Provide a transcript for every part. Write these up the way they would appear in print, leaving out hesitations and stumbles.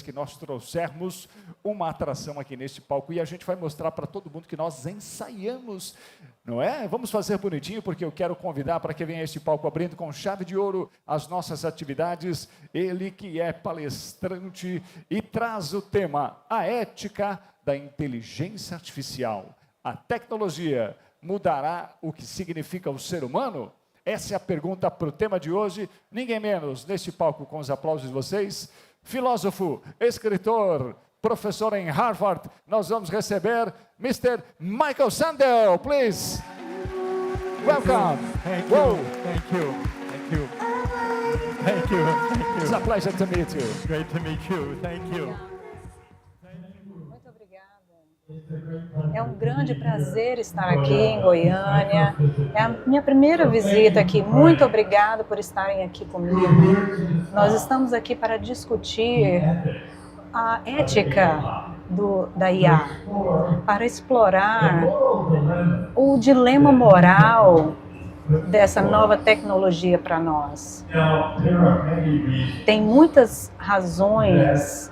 que nós trouxermos uma atração aqui neste palco e a gente vai mostrar para todo mundo que nós ensaiamos, não é? Vamos fazer bonitinho, porque eu quero convidar para que venha este palco abrindo com chave de ouro as nossas atividades, ele que é palestrante e traz o tema: a ética da inteligência artificial. A tecnologia mudará o que significa o ser humano? Essa é a pergunta para o tema de hoje. Ninguém menos, neste palco, com os aplausos de vocês, filósofo, escritor, professor em Harvard, nós vamos receber Mr. Michael Sandel, please. Welcome. Thank you. Thank you. Thank you. Thank you. Thank you. It's a pleasure to meet you. Great to meet you. Thank you. Muito obrigada. É um grande prazer estar aqui em Goiânia. É a minha primeira visita aqui. Muito obrigada por estarem aqui comigo. Nós estamos aqui para discutir a ética da IA, para explorar o dilema moral dessa nova tecnologia para nós. Tem muitas razões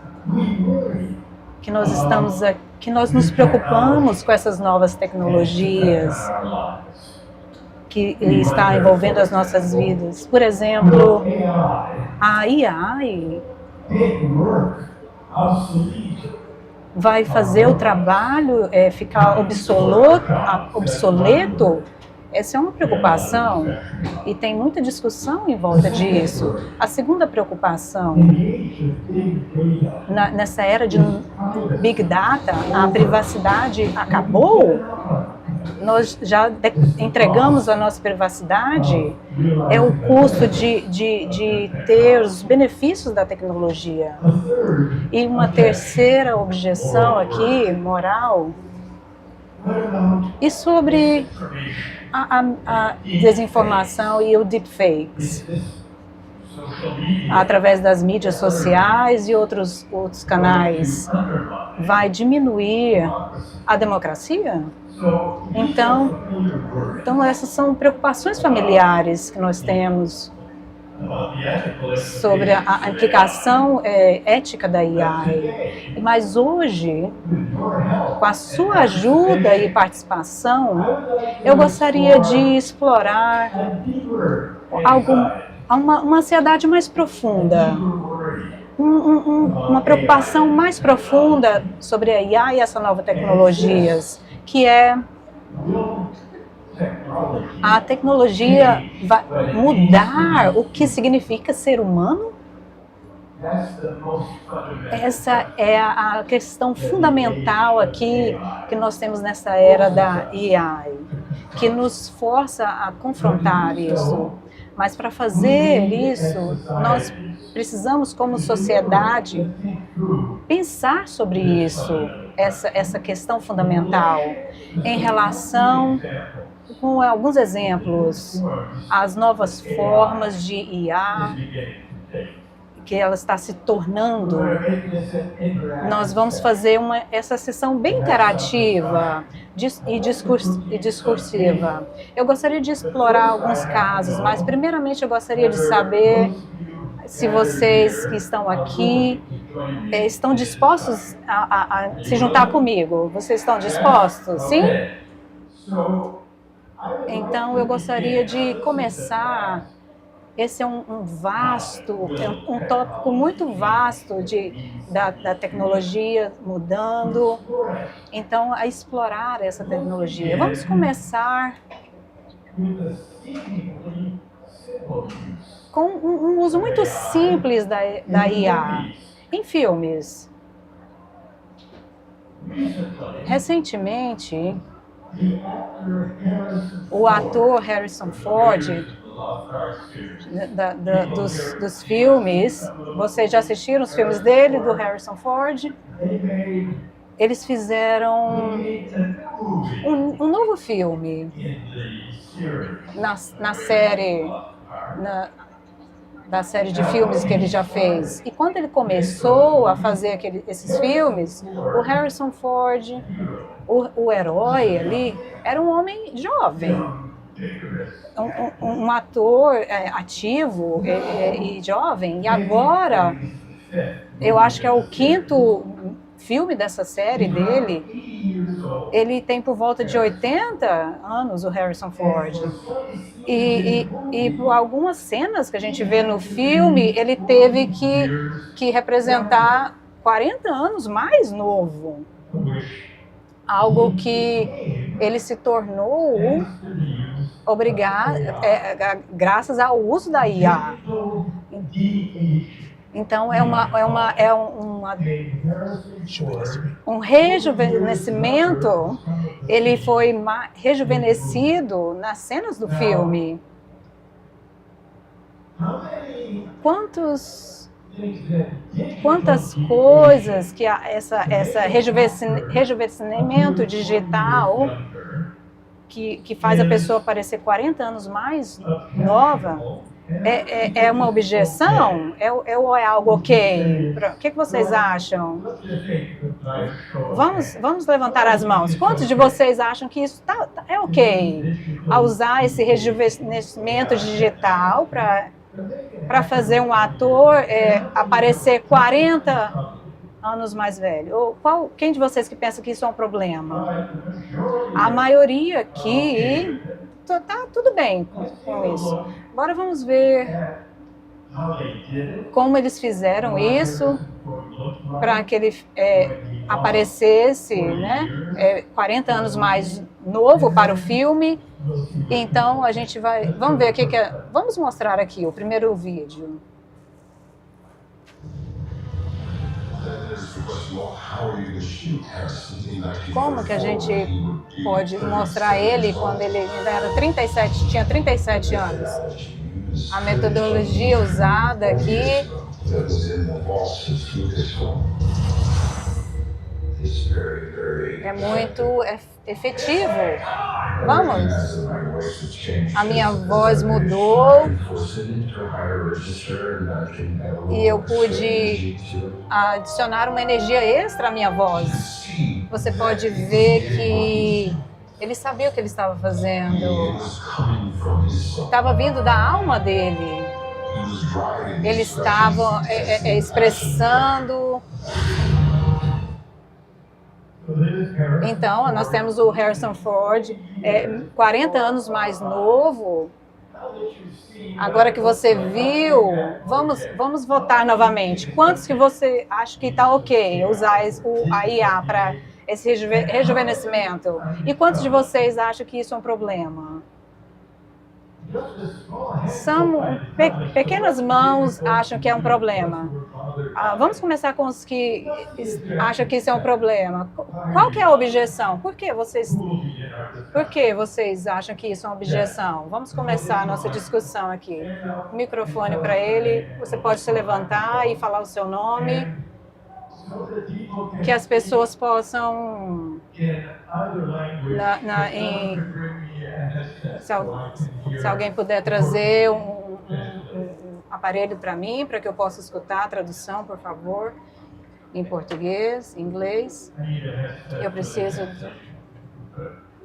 que nós nos preocupamos com essas novas tecnologias que está envolvendo as nossas vidas. Por exemplo, a IA vai fazer o trabalho ficar obsoleto? Essa é uma preocupação e tem muita discussão em volta disso. A segunda preocupação, nessa era de Big Data, a privacidade acabou? Nós já entregamos a nossa privacidade? É o custo de ter os benefícios da tecnologia. E uma terceira objeção aqui, moral, e sobre a desinformação e o deepfakes, através das mídias sociais e outros canais, vai diminuir a democracia? Então essas são preocupações familiares que nós temos sobre a implicação ética da IA. Mas hoje, com a sua ajuda e participação, eu gostaria de explorar uma ansiedade mais profunda, uma preocupação mais profunda sobre a IA e essa nova tecnologias, que é a tecnologia vai mudar o que significa ser humano? Essa é a questão fundamental aqui que nós temos nessa era da AI, que nos força a confrontar isso. Mas para fazer isso, nós precisamos, como sociedade, pensar sobre isso, essa questão fundamental, em relação com alguns exemplos, as novas formas de IA que ela está se tornando. Nós vamos fazer essa sessão bem interativa e discursiva. Eu gostaria de explorar alguns casos, mas primeiramente eu gostaria de saber se vocês que estão aqui estão dispostos a se juntar comigo. Vocês estão dispostos? Sim? Então, eu gostaria de começar. Esse é um tópico muito vasto da tecnologia mudando. Então, a explorar essa tecnologia. Vamos começar com um uso muito simples da IA em filmes. Recentemente, o ator Harrison Ford, dos filmes, vocês já assistiram os filmes dele, do Harrison Ford? Eles fizeram um novo filme na série, da série de filmes que ele já fez. E quando ele começou a fazer esses filmes, o Harrison Ford, o herói ali, era um homem jovem. Um ator ativo e jovem. E agora eu acho que é o 5º filme dessa série dele. Ele tem por volta de 80 anos, o Harrison Ford. E por algumas cenas que a gente vê no filme, ele teve que representar 40 anos mais novo. Algo que ele se tornou obrigado, graças ao uso da IA. Então, um rejuvenescimento. Ele foi rejuvenescido nas cenas do filme. Quantas coisas que essa rejuvenescimento digital que faz a pessoa parecer 40 anos mais nova, é uma objeção? Ou é algo ok? O que vocês acham? Vamos levantar as mãos. Quantos de vocês acham que isso é ok? A usar esse rejuvenescimento digital para fazer um ator aparecer 40 anos mais velho? Quem de vocês que pensa que isso é um problema? A maioria aqui tá tudo bem com isso. Agora vamos ver como eles fizeram isso para que ele aparecesse, né, 40 anos mais novo para o filme. Então a gente vamos ver o que é. Vamos mostrar aqui o primeiro vídeo. Como que a gente pode mostrar ele quando ele ainda tinha 37 anos? A metodologia usada aqui é muito efetivo. Vamos? A minha voz mudou e eu pude adicionar uma energia extra à minha voz. Você pode ver que ele sabia o que ele estava fazendo. Estava vindo da alma dele. Ele estava expressando. Então, nós temos o Harrison Ford, 40 anos mais novo. Agora que você viu, vamos votar novamente. Quantos que você acha que está ok usar a IA para esse rejuvenescimento? E quantos de vocês acham que isso é um problema? São pequenas mãos acham que é um problema. Vamos começar com os que acham que isso é um problema. Qual que é a objeção? Por que vocês acham que isso é uma objeção? Vamos começar a nossa discussão aqui. O microfone para ele. Você pode se levantar e falar o seu nome. Que as pessoas possam... Se alguém puder trazer um aparelho para mim, para que eu possa escutar a tradução, por favor, em português, em inglês. Eu preciso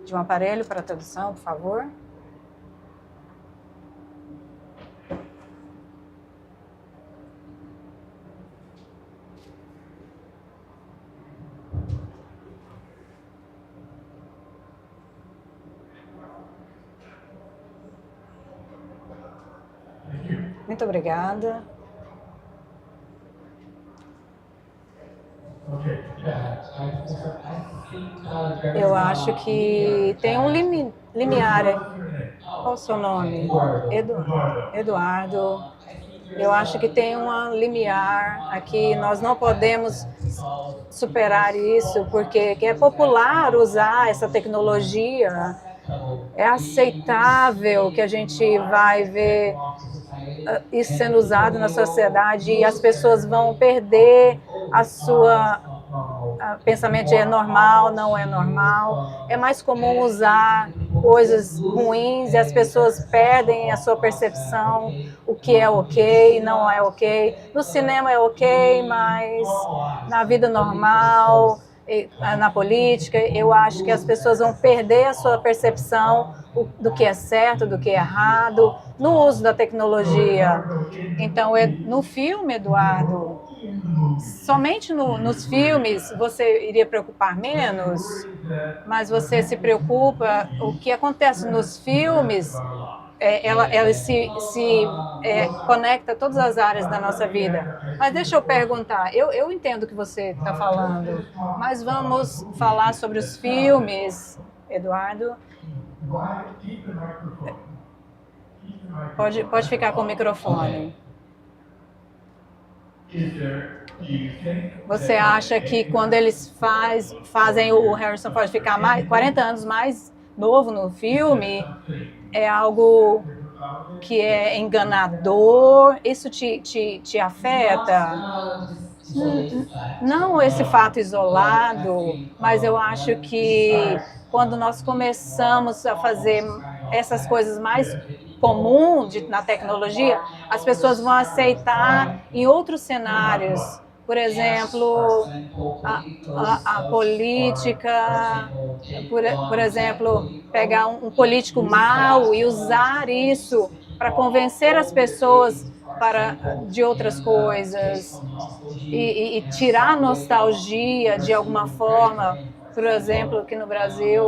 de um aparelho para tradução, por favor. Muito obrigada. Eu acho que tem um limiar. Qual o seu nome? Eduardo. Eu acho que tem um limiar aqui. Nós não podemos superar isso, porque é popular usar essa tecnologia. É aceitável que a gente vai ver isso sendo usado na sociedade e as pessoas vão perder a sua pensamento é normal, não é normal. É mais comum usar coisas ruins e as pessoas perdem a sua percepção, o que é ok, não é ok. No cinema é ok, mas na vida normal, na política, eu acho que as pessoas vão perder a sua percepção do que é certo, do que é errado, no uso da tecnologia. Então, no filme, Eduardo, somente nos filmes você iria preocupar menos, mas você se preocupa, o que acontece nos filmes, ela se conecta a todas as áreas da nossa vida. Mas deixa eu perguntar, eu entendo o que você está falando, mas vamos falar sobre os filmes, Eduardo. Pode ficar com o microfone. Você acha que quando eles fazem o Harrison Ford ficar 40 anos mais novo no filme, é algo que é enganador? Isso te afeta? Não esse fato isolado, mas eu acho que quando nós começamos a fazer essas coisas mais comuns na tecnologia, as pessoas vão aceitar em outros cenários. Por exemplo, a política, por exemplo, pegar um político mau e usar isso para convencer as pessoas de outras coisas e tirar a nostalgia de alguma forma. Por exemplo, aqui no Brasil,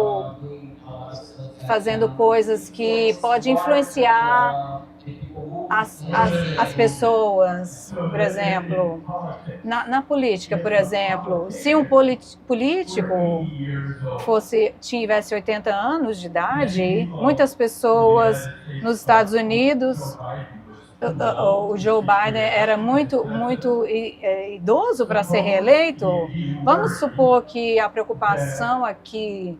fazendo coisas que podem influenciar as pessoas, por exemplo, na política, por exemplo. Se um político tivesse 80 anos de idade, muitas pessoas nos Estados Unidos, o Joe Biden era muito idoso para ser reeleito. Vamos supor que a preocupação aqui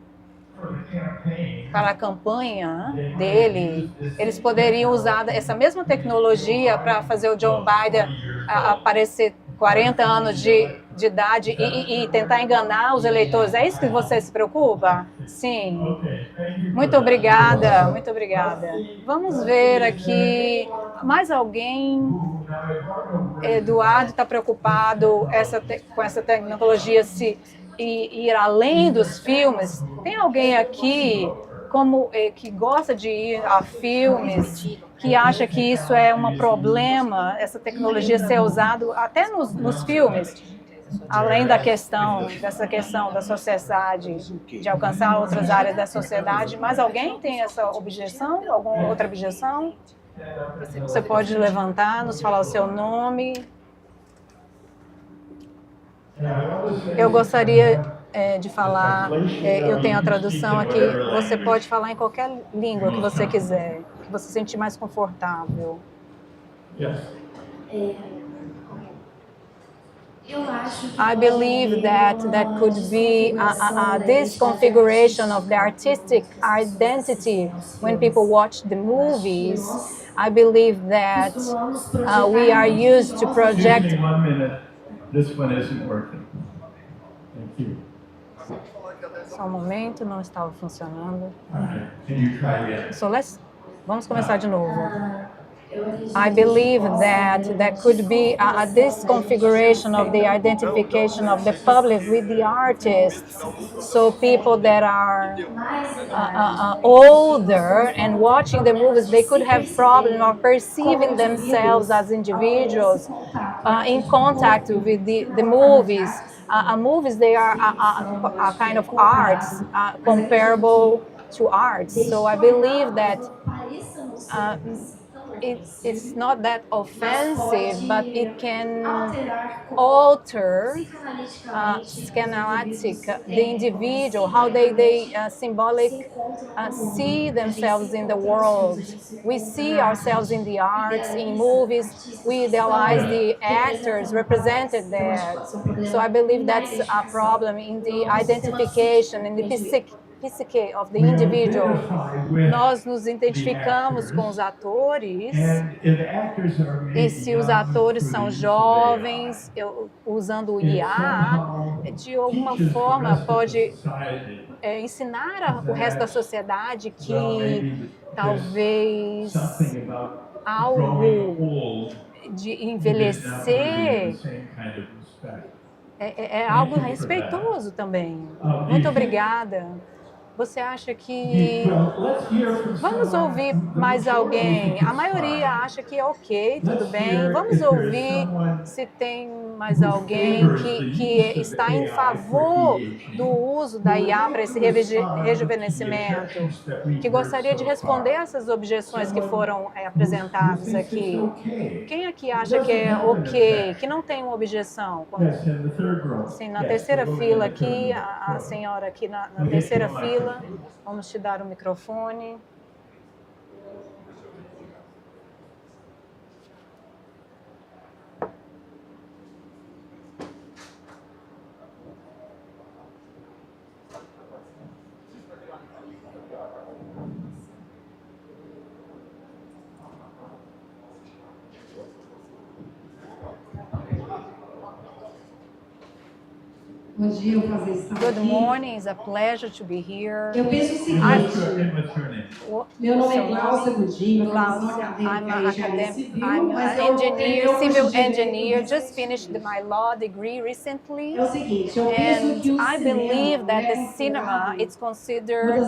para a campanha dele, eles poderiam usar essa mesma tecnologia para fazer o Joe Biden aparecer 40 anos de idade e tentar enganar os eleitores. É isso que você se preocupa? Sim. Muito obrigada, muito obrigada. Vamos ver aqui, mais alguém? Eduardo está preocupado com essa tecnologia ir além dos filmes. Tem alguém aqui que gosta de ir a filmes, que acha que isso é um problema, essa tecnologia ser usada até nos filmes, além dessa questão da sociedade, de alcançar outras áreas da sociedade? Mas alguém tem essa objeção? Alguma outra objeção? Você pode levantar, nos falar o seu nome. Eu gostaria de falar, eu tenho a tradução aqui, você pode falar em qualquer língua que você quiser, que você se sentir mais confortável. I believe that could be this configuration of the artistic identity when people watch the movies. I believe that we are used to project. 1 minute. This one isn't working. Thank you. Só um momento, não estava funcionando. Can you try again? So vamos começar de novo. I believe that there could be this configuration of the identification of the public with the artists. So people that are older and watching the movies, they could have problem of perceiving themselves as individuals in contact with the movies. Movies, they are a kind of arts comparable to arts. So I believe that it's not that offensive, but it can alter schematic the individual, how they symbolic see themselves in the world. We see ourselves in the arts, in movies, we idealize the actors represented there. So I believe that's a problem in the identification, in the psyche of the individual. Nós nos identificamos com os atores, e se os atores são jovens, usando o IA, de alguma forma pode ensinar o resto da sociedade que talvez algo de envelhecer é algo respeitoso também. Muito obrigada. Você acha que vamos ouvir mais alguém? A maioria acha que é ok, tudo bem. Vamos ouvir se tem mais alguém que está em favor do uso da IA para esse rejuvenescimento, que gostaria de responder essas objeções que foram apresentadas aqui. Quem aqui acha que é ok, que não tem uma objeção? Sim, na terceira fila aqui, a senhora aqui na terceira fila. Vamos te dar o microfone. Bom dia, um prazer estar aqui. Good morning, it's a pleasure to be here. Eu penso o seguinte, meu nome é Glaucia Godinho, I'm an engineer, civil engineer, just finished my law degree recently. É o seguinte, eu penso que o And I believe that the cinema is considered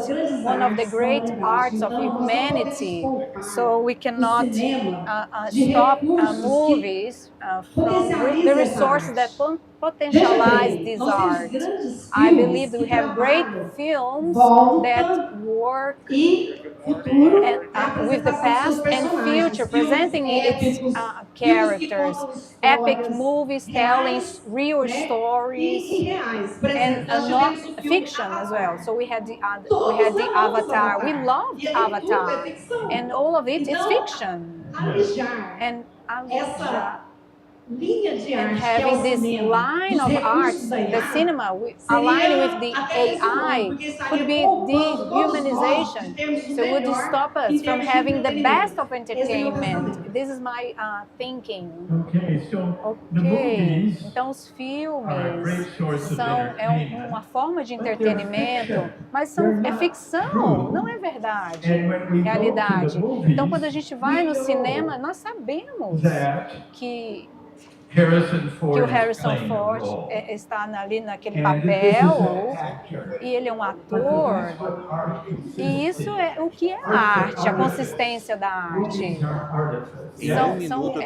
one of the great arts of humanity. So we cannot stop movies from the resources that potentialize this art. I believe that we have great films that work with the past and future, presenting its characters, epic movies telling real stories, and not fiction as well. So we had the Avatar. We loved Avatar, and all of it is fiction. And and having this line of arts, the cinema, aligning with the AI, could be dehumanization. So it would stop us from having the best of entertainment. This is my thinking. Ok, então os filmes são uma forma de entretenimento, mas é ficção, não é verdade, realidade. Então quando a gente vai no cinema, nós sabemos que o Harrison Ford está ali naquele papel e ele é um ator, e isso é o que é a arte, a consistência da arte. É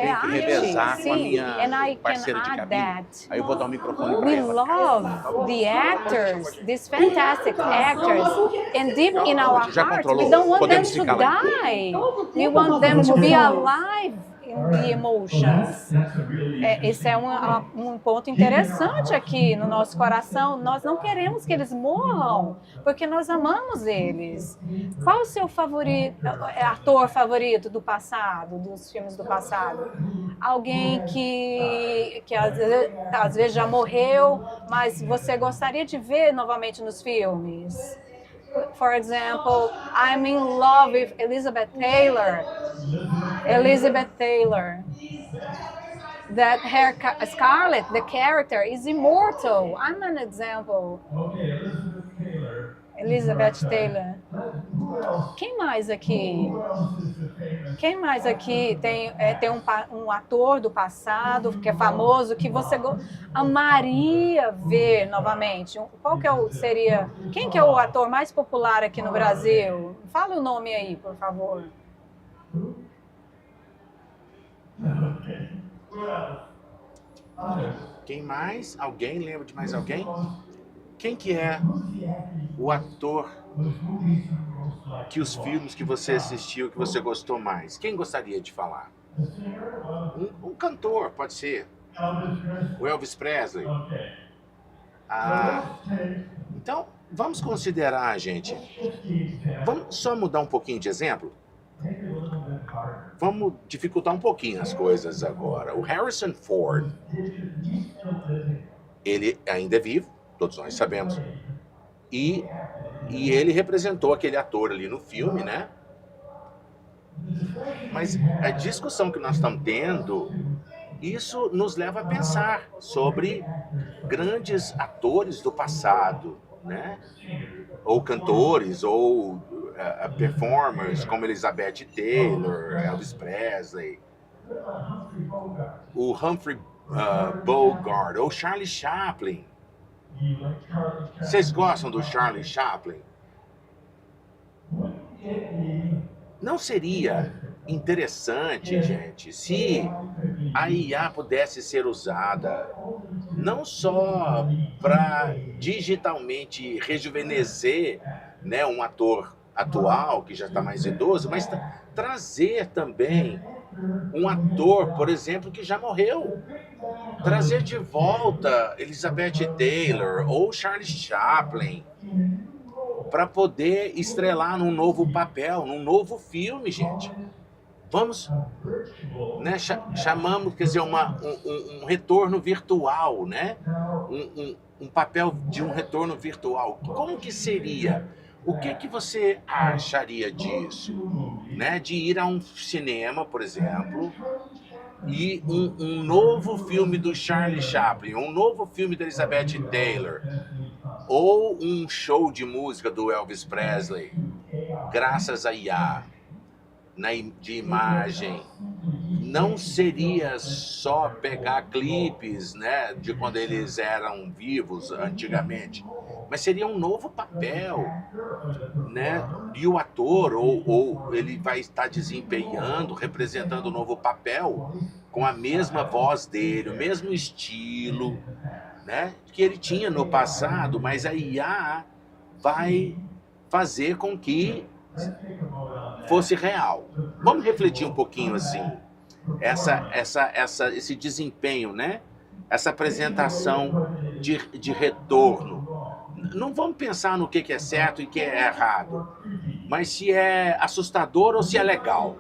arte, sim, and I can add that. Aí eu vou dar o microfone para We ela. love the actors, these fantastic actors, and deep in our Já heart, controlou. we don't want them Podemos to ficar lá. die. We want them to be alive in the emotions. Esse é um ponto interessante aqui no nosso coração. Nós não queremos que eles morram, porque nós amamos eles. Qual o seu ator favorito do passado, dos filmes do passado? Alguém que às vezes já morreu, mas você gostaria de ver novamente nos filmes? For example, I'm in love with Elizabeth Taylor. That her Scarlett, the character, is immortal. I'm an example. Elizabeth Taylor. Quem mais aqui? Quem mais aqui tem um ator do passado que é famoso, que você amaria ver novamente? Seria? Quem que é o ator mais popular aqui no Brasil? Fala o nome aí, por favor. Quem mais? Alguém lembra de mais alguém? Quem que é o ator que os filmes que você assistiu, que você gostou mais? Quem gostaria de falar? Um cantor, pode ser. O Elvis Presley. Então, vamos considerar, gente. Vamos só mudar um pouquinho de exemplo? Vamos dificultar um pouquinho as coisas agora. O Harrison Ford, ele ainda é vivo, todos nós sabemos. E ele representou aquele ator ali no filme, né? Mas a discussão que nós estamos tendo, isso nos leva a pensar sobre grandes atores do passado, né? Ou cantores, ou performers como Elizabeth Taylor, Elvis Presley, o Humphrey Bogart, ou Charlie Chaplin. Vocês gostam do Charlie Chaplin? Não seria interessante, gente, se a IA pudesse ser usada não só para digitalmente rejuvenescer, né, um ator atual que já está mais idoso, mas trazer também um ator, por exemplo, que já morreu. Trazer de volta Elizabeth Taylor ou Charlie Chaplin para poder estrelar num novo papel, num novo filme, gente. Vamos, né, chamamos, quer dizer, um retorno virtual, né? Um papel de um retorno virtual. Como que seria? O que você acharia disso? Né? De ir a um cinema, por exemplo, e um novo filme do Charlie Chaplin, um novo filme da Elizabeth Taylor, ou um show de música do Elvis Presley, graças a IA, de imagem. Não seria só pegar clipes, né, de quando eles eram vivos antigamente, mas seria um novo papel, né? E o ator, ou ele vai estar desempenhando, representando um novo papel, com a mesma voz dele, o mesmo estilo, né, que ele tinha no passado, mas a IA vai fazer com que fosse real. Vamos refletir um pouquinho assim, esse desempenho, né? Essa apresentação de retorno. Não vamos pensar no que é certo e o que é errado, mas se é assustador ou se é legal.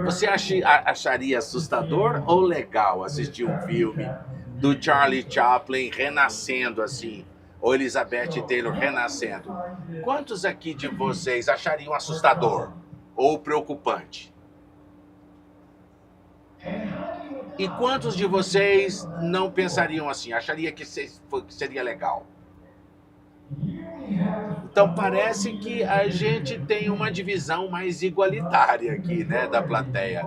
Você acharia assustador ou legal assistir um filme do Charlie Chaplin renascendo assim, ou Elizabeth Taylor renascendo? Quantos aqui de vocês achariam assustador ou preocupante? E quantos de vocês não pensariam assim, acharia que seria legal? Então parece que a gente tem uma divisão mais igualitária aqui, né, da plateia.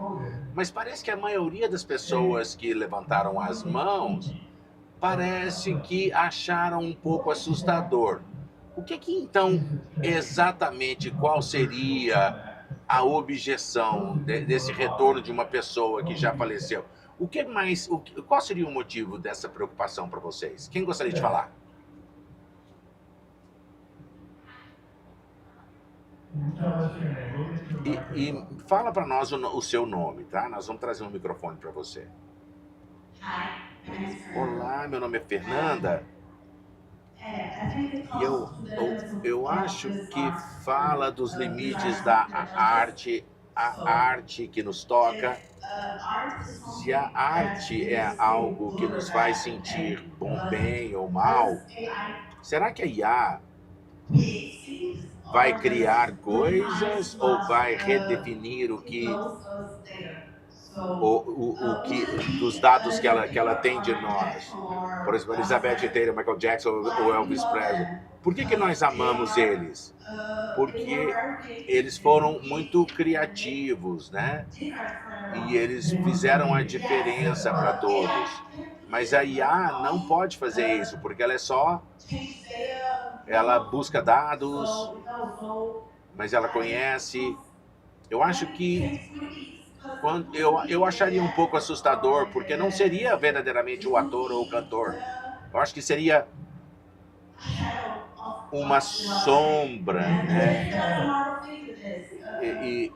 Mas parece que a maioria das pessoas que levantaram as mãos parece que acharam um pouco assustador. O que então exatamente qual seria a objeção desse retorno de uma pessoa que já faleceu? O que mais? Qual seria o motivo dessa preocupação para vocês? Quem gostaria de falar? E fala para nós o seu nome, tá? Nós vamos trazer um microfone para você. Olá, meu nome é Fernanda. E eu acho que fala dos limites da arte, a arte que nos toca. Se a arte é algo que nos faz sentir bem ou mal, será que a IA vai criar coisas ou vai redefinir o que dos dados que ela tem de nós? Por exemplo, Elizabeth Taylor, Michael Jackson ou Elvis Presley. Por que nós amamos eles? Porque eles foram muito criativos, né? E eles fizeram a diferença para todos. Mas a IA não pode fazer isso, porque ela busca dados, mas ela conhece. Eu acho que eu acharia um pouco assustador, porque não seria verdadeiramente o ator ou o cantor. Eu acho que seria uma sombra, né? E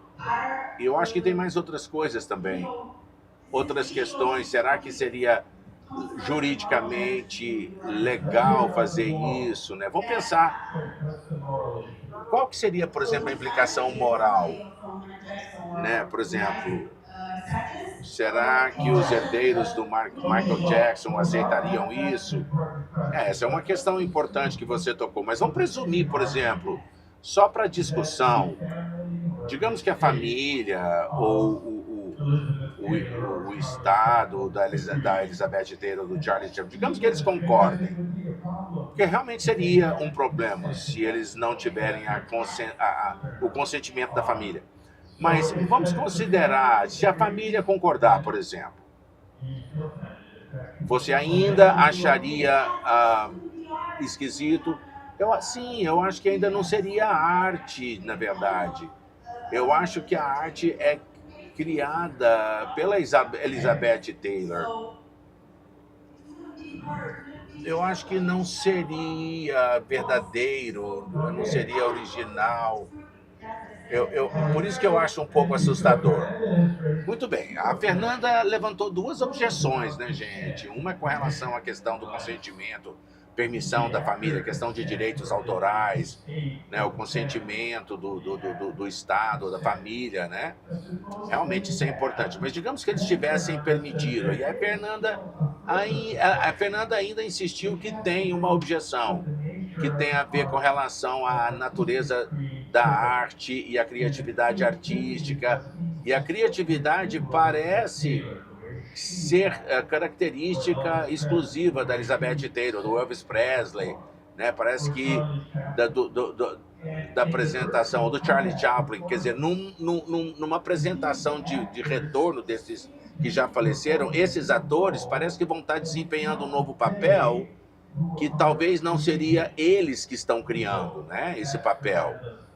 eu acho que tem mais outras coisas também. Outras questões. Será que seria juridicamente legal fazer isso, né? Vamos pensar. Qual que seria, por exemplo, a implicação moral? Né? Por exemplo, será que os herdeiros do Michael Jackson aceitariam isso? Essa é uma questão importante que você tocou. Mas vamos presumir, por exemplo, só para discussão, digamos que a família ou o Estado da Elizabeth Taylor, do Charlie Chaplin, digamos que eles concordem, porque realmente seria um problema se eles não tiverem o consentimento da família. Mas vamos considerar, se a família concordar, por exemplo, você ainda acharia esquisito? Sim, eu acho que ainda não seria arte, na verdade. Eu acho que a arte é criada pela Elizabeth Taylor. Eu acho que não seria verdadeiro, não seria original. Por isso que eu acho um pouco assustador. Muito bem, a Fernanda levantou duas objeções, né, gente? Uma com relação à questão do consentimento, permissão da família, questão de direitos autorais, né, o consentimento do Estado, da família, né? Realmente isso é importante. Mas digamos que eles tivessem permitido. E a Fernanda ainda insistiu que tem uma objeção, que tem a ver com relação à natureza da arte e a criatividade artística. E a criatividade parece ser característica exclusiva da Elizabeth Taylor, do Elvis Presley, né? Parece que da apresentação do Charlie Chaplin, quer dizer, numa apresentação de retorno desses que já faleceram, esses atores parece que vão estar desempenhando um novo papel que talvez não seria eles que estão criando, né, esse papel.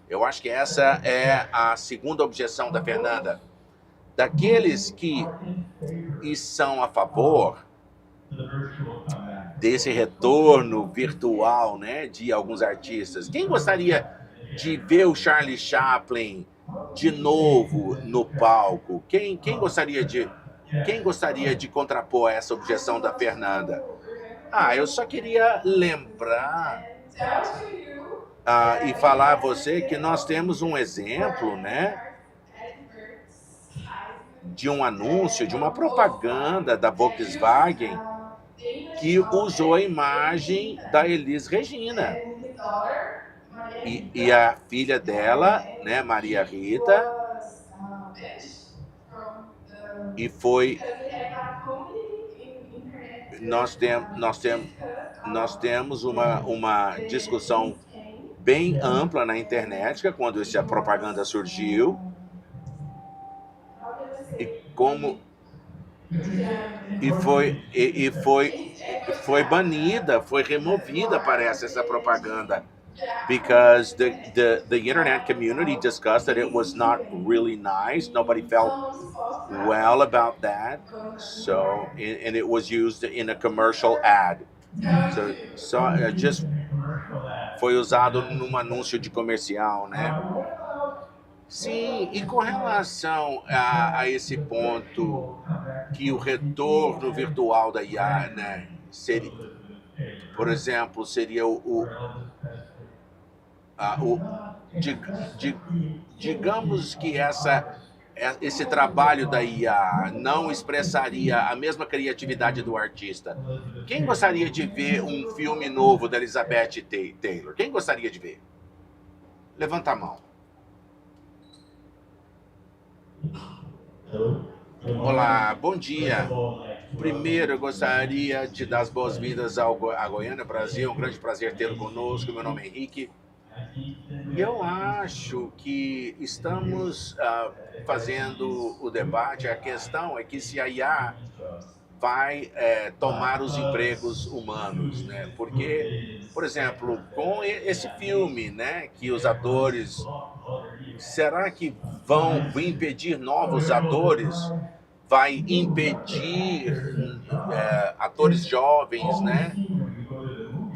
Eu acho que essa é a segunda objeção da Fernanda. Daqueles que são a favor desse retorno virtual, né, de alguns artistas, quem gostaria de ver o Charlie Chaplin de novo no palco? Quem gostaria de contrapor essa objeção da Fernanda? Eu só queria lembrar e falar a você que nós temos um exemplo, né, de um anúncio, de uma propaganda da Volkswagen que usou a imagem da Elis Regina. E a filha dela, né, Maria Rita, e foi... Nós temos uma discussão bem ampla na internet, que é quando essa propaganda surgiu, foi banida, foi removida, parece, essa propaganda, because the internet community discussed that it was not really nice. Nobody felt well about that, so and it was used in a commercial ad. So just foi usado num anúncio de comercial, né? Sim, e com relação a esse ponto que o retorno virtual da IA, né, seria, por exemplo, seria digamos que esse trabalho da IA não expressaria a mesma criatividade do artista. Quem gostaria de ver um filme novo da Elizabeth Taylor? Quem gostaria de ver? Levanta a mão. Olá, bom dia. Primeiro, eu gostaria de dar as boas-vindas à Goiânia, Brasil. É um grande prazer tê-lo conosco. Meu nome é Henrique. Eu acho que estamos fazendo o debate. A questão é que se a IA vai tomar os empregos humanos, né? Porque, por exemplo, com esse filme, né, que os atores... Será que vão impedir novos atores? Vai impedir atores jovens, né?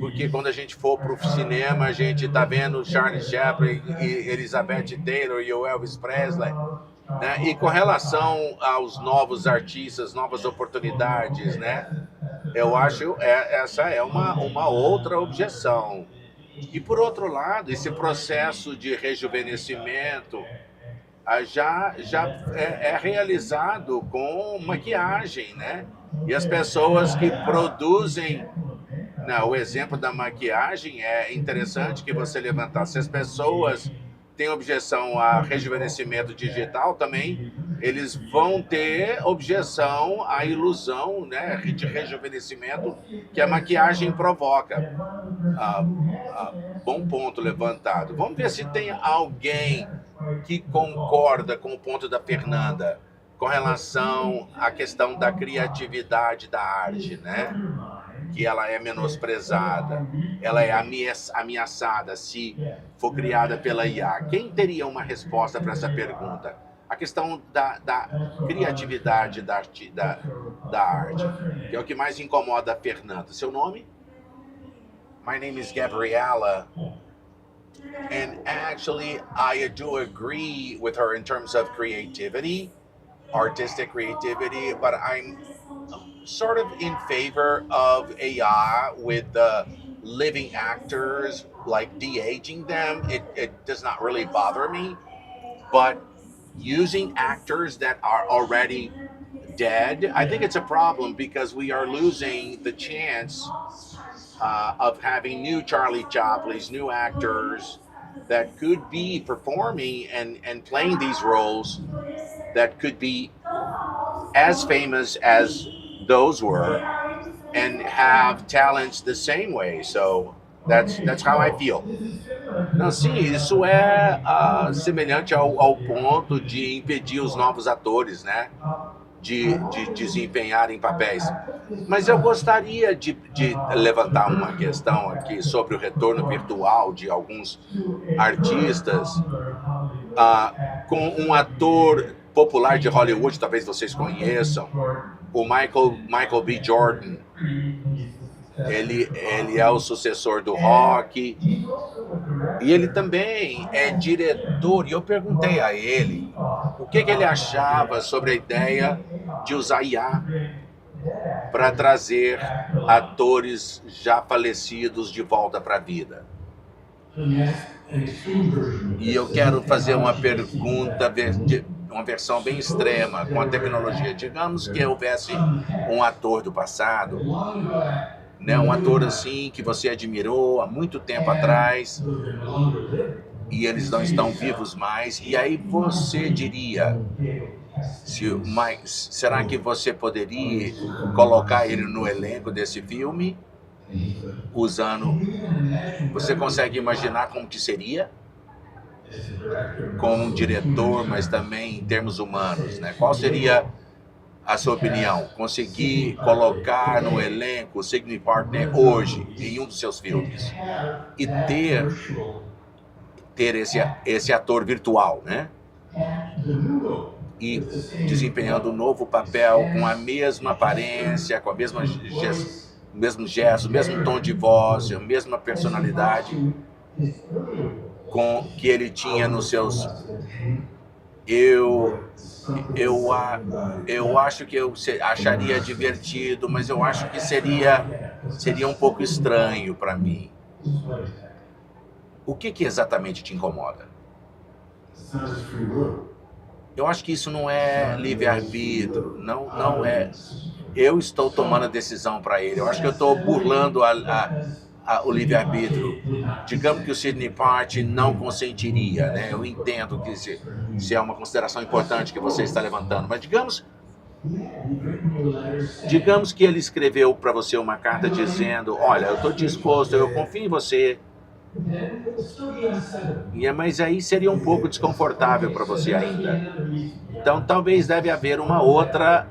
Porque quando a gente for para o cinema, a gente está vendo Charlie Chaplin, e Elizabeth Taylor e o Elvis Presley, né? E com relação aos novos artistas, novas oportunidades, né? Eu acho essa é uma outra objeção. E, por outro lado, esse processo de rejuvenescimento já é realizado com maquiagem, né? E as pessoas que produzem... Não, o exemplo da maquiagem é interessante que você levantasse. Se as pessoas têm objeção a rejuvenescimento digital também, eles vão ter objeção à ilusão, né, de rejuvenescimento que a maquiagem provoca. Bom ponto levantado. Vamos ver se tem alguém que concorda com o ponto da Fernanda com relação à questão da criatividade da arte, né? que ela é menosprezada, ela é ameaçada se for criada pela IA? Quem teria uma resposta para essa pergunta? A questão da criatividade da arte, que é o que mais incomoda a Fernanda. Seu nome? My name is Gabriella. And actually, I do agree with her in terms of creativity, artistic creativity, but I'm sort of in favor of AI with the living actors, like de-aging them. It does not really bother me, but using actors that are already dead, I think it's a problem because we are losing the chance of having new Charlie Chaplins, new actors that could be performing and playing these roles that could be as famous as those were and have talents the same way. So that's how I feel. Não, sim, isso é semelhante ao ponto de impedir os novos atores, né? De desempenharem papéis. Mas eu gostaria de levantar uma questão aqui sobre o retorno virtual de alguns artistas com um ator popular de Hollywood, talvez vocês conheçam, o Michael B. Jordan. Ele é o sucessor do Rock e ele também é diretor. E eu perguntei a ele o que ele achava sobre a ideia de usar IA para trazer atores já falecidos de volta para a vida. E eu quero fazer uma pergunta, uma versão bem extrema com a tecnologia. Digamos que houvesse um ator do passado, né, um ator assim que você admirou há muito tempo atrás e eles não estão vivos mais, e aí você diria, será que você poderia colocar ele no elenco desse filme? Você consegue imaginar como que seria? Como um diretor, mas também em termos humanos, né? Qual seria a sua opinião? Conseguir colocar no elenco o Sidney Poitier hoje em um dos seus filmes e ter esse ator virtual, né? E desempenhando um novo papel com a mesma aparência, com a mesma o mesmo gesto, o mesmo tom de voz, a mesma personalidade que ele tinha nos seus... Eu acho que eu acharia divertido, mas eu acho que seria um pouco estranho para mim. O que exatamente te incomoda? Eu acho que isso não é livre-arbítrio, não é. Eu estou tomando a decisão para ele. Eu acho que eu estou burlando o livre-arbítrio. Digamos que o Sidney Poitier não consentiria, né? Eu entendo que se é uma consideração importante que você está levantando, mas digamos que ele escreveu para você uma carta dizendo, olha, eu estou disposto, eu confio em você. Mas aí seria um pouco desconfortável para você ainda. Então talvez deve haver uma outra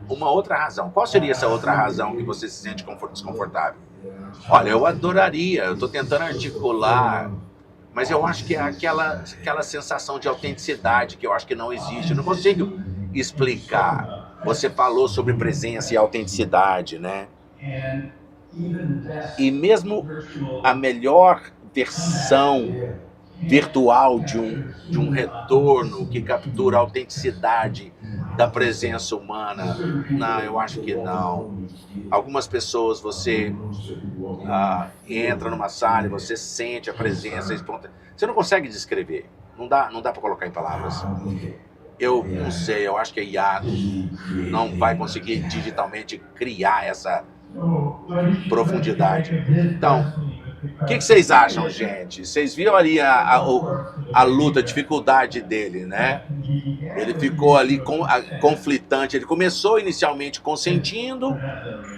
razão. Qual seria essa outra razão que você se sente desconfortável? Olha, eu adoraria, eu estou tentando articular, mas eu acho que é aquela sensação de autenticidade que eu acho que não existe. Eu não consigo explicar. Você falou sobre presença e autenticidade, né? E mesmo a melhor versão virtual de um retorno que captura a autenticidade da presença humana, não, eu acho que não. Algumas pessoas você entra numa sala e você sente a presença, você não consegue descrever, não dá para colocar em palavras. Eu não sei, eu acho que a IA não vai conseguir digitalmente criar essa profundidade. Então, o que vocês acham, gente? Vocês viram ali a luta, a dificuldade dele, né? Ele ficou ali conflitante. Ele começou inicialmente consentindo,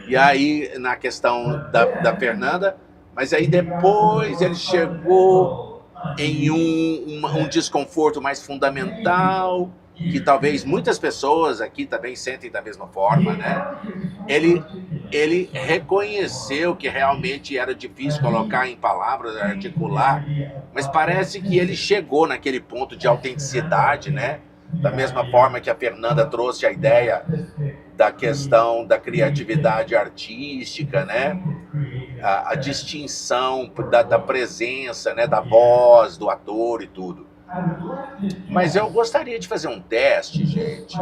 e aí na questão da Fernanda, mas aí depois ele chegou em um desconforto mais fundamental, que talvez muitas pessoas aqui também sentem da mesma forma, né? Ele ele reconheceu que realmente era difícil colocar em palavras, articular, mas parece que ele chegou naquele ponto de autenticidade, né? Da mesma forma que a Fernanda trouxe a ideia da questão da criatividade artística, né? A distinção da presença, né? Da voz, do ator e tudo. Mas eu gostaria de fazer um teste, gente,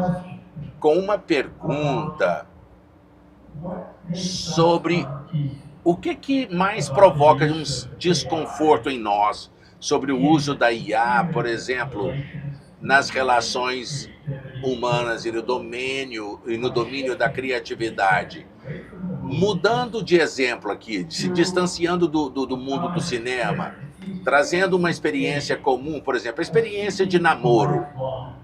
com uma pergunta sobre o que mais provoca um desconforto em nós sobre o uso da IA, por exemplo, nas relações humanas e no domínio da criatividade. Mudando de exemplo aqui, se distanciando do mundo do cinema, trazendo uma experiência comum, por exemplo, a experiência de namoro,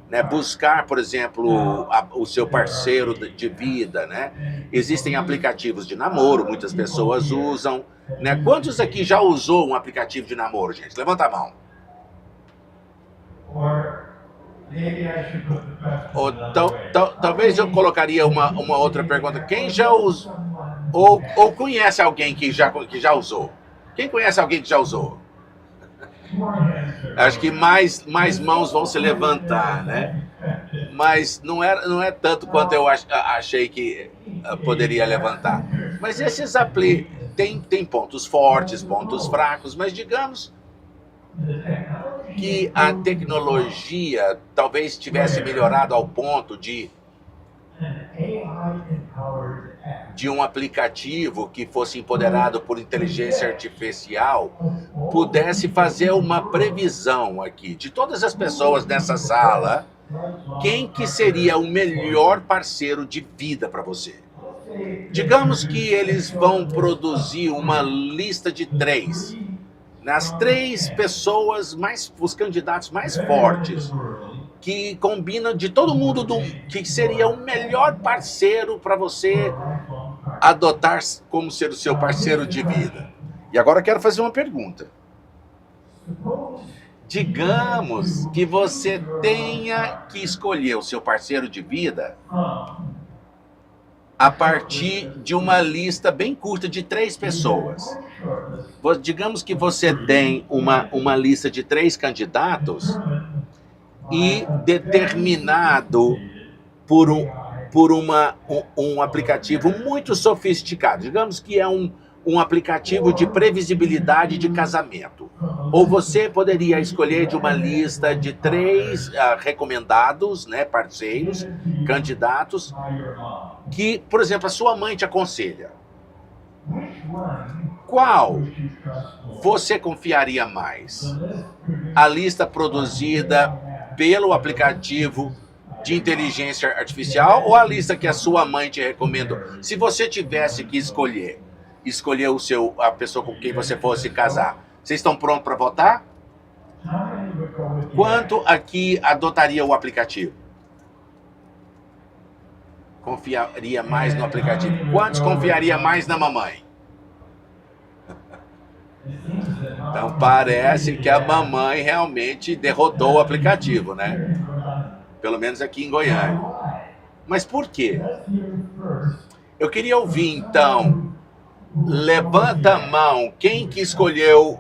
né? Buscar, por exemplo, o seu parceiro de vida, né? Existem aplicativos de namoro, muitas pessoas usam, né? Quantos aqui já usou um aplicativo de namoro, gente? Levanta a mão. Talvez eu colocaria uma outra pergunta. Quem já usou ou conhece alguém que já usou? Quem conhece alguém que já usou? Acho que mais mãos vão se levantar, né? Mas não é tanto quanto eu achei que poderia levantar. Mas esses tem pontos fortes, pontos fracos, mas digamos que a tecnologia talvez tivesse melhorado ao ponto de um aplicativo que fosse empoderado por inteligência artificial pudesse fazer uma previsão aqui de todas as pessoas nessa sala, quem que seria o melhor parceiro de vida para você. Digamos que eles vão produzir uma lista de 3. Nas 3 pessoas, os candidatos mais fortes, que combinam de todo mundo, que seria o melhor parceiro para você adotar como ser o seu parceiro de vida. E agora eu quero fazer uma pergunta. Digamos que você tenha que escolher o seu parceiro de vida a partir de uma lista bem curta de 3 pessoas. Digamos que você tem uma lista de 3 candidatos e determinado por um aplicativo muito sofisticado. Digamos que é um aplicativo de previsibilidade de casamento. Ou você poderia escolher de uma lista de 3 recomendados, né, parceiros, candidatos, que, por exemplo, a sua mãe te aconselha. Qual você confiaria mais? A lista produzida pelo aplicativo de inteligência artificial ou a lista que a sua mãe te recomendou? Se você tivesse que escolher a pessoa com quem você fosse casar, vocês estão prontos para votar? Quanto aqui adotaria o aplicativo? Confiaria mais no aplicativo? Quantos confiaria mais na mamãe? Então parece que a mamãe realmente derrotou o aplicativo, né? Pelo menos aqui em Goiânia. Mas por quê? Eu queria ouvir, então, levanta a mão, quem que escolheu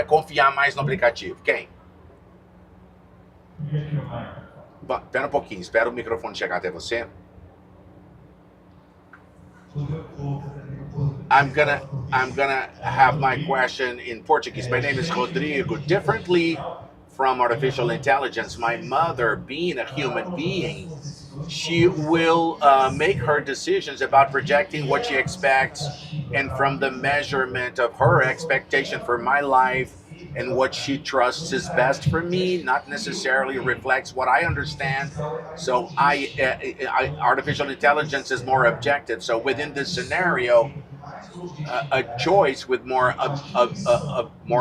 confiar mais no aplicativo? Quem? Bom, espera um pouquinho, espera o microfone chegar até você. I'm gonna have my question in Portuguese. My name is Rodrigo. Differently from artificial intelligence, my mother, being a human being, she will make her decisions about projecting what she expects, and from the measurement of her expectation for my life and what she trusts is best for me, not necessarily reflects what I understand. So artificial intelligence is more objective. So within this scenario, a choice with more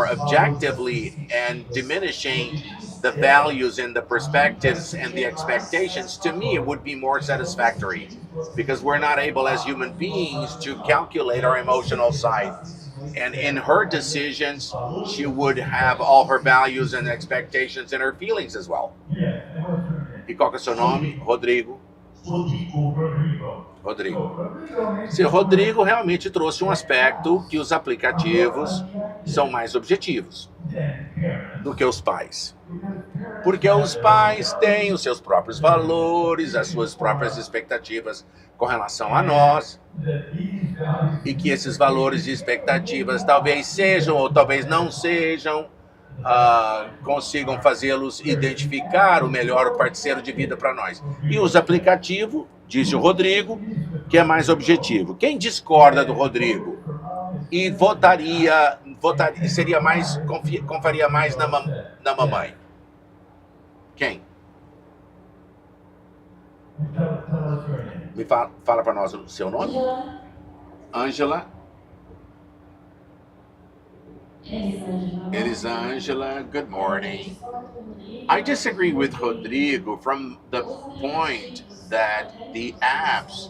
objectively and diminishing the values and the perspectives and the expectations, to me, it would be more satisfactory, because we're not able as human beings to calculate our emotional side. And in her decisions, she would have all her values and expectations and her feelings as well. E qual que é o seu nome? Rodrigo. Rodrigo. Se Rodrigo realmente trouxe um aspecto que os aplicativos são mais objetivos do que os pais. Porque os pais têm os seus próprios valores, as suas próprias expectativas com relação a nós, e que esses valores e expectativas talvez sejam ou talvez não sejam, consigam fazê-los identificar o melhor parceiro de vida para nós. E os aplicativos, disse o Rodrigo, que é mais objetivo. Quem discorda do Rodrigo e votaria seria mais, confiaria mais na mamãe? Quem? Me fala para nós o seu nome. Ângela. Elisângela, good morning. I disagree with Rodrigo from the point that the apps,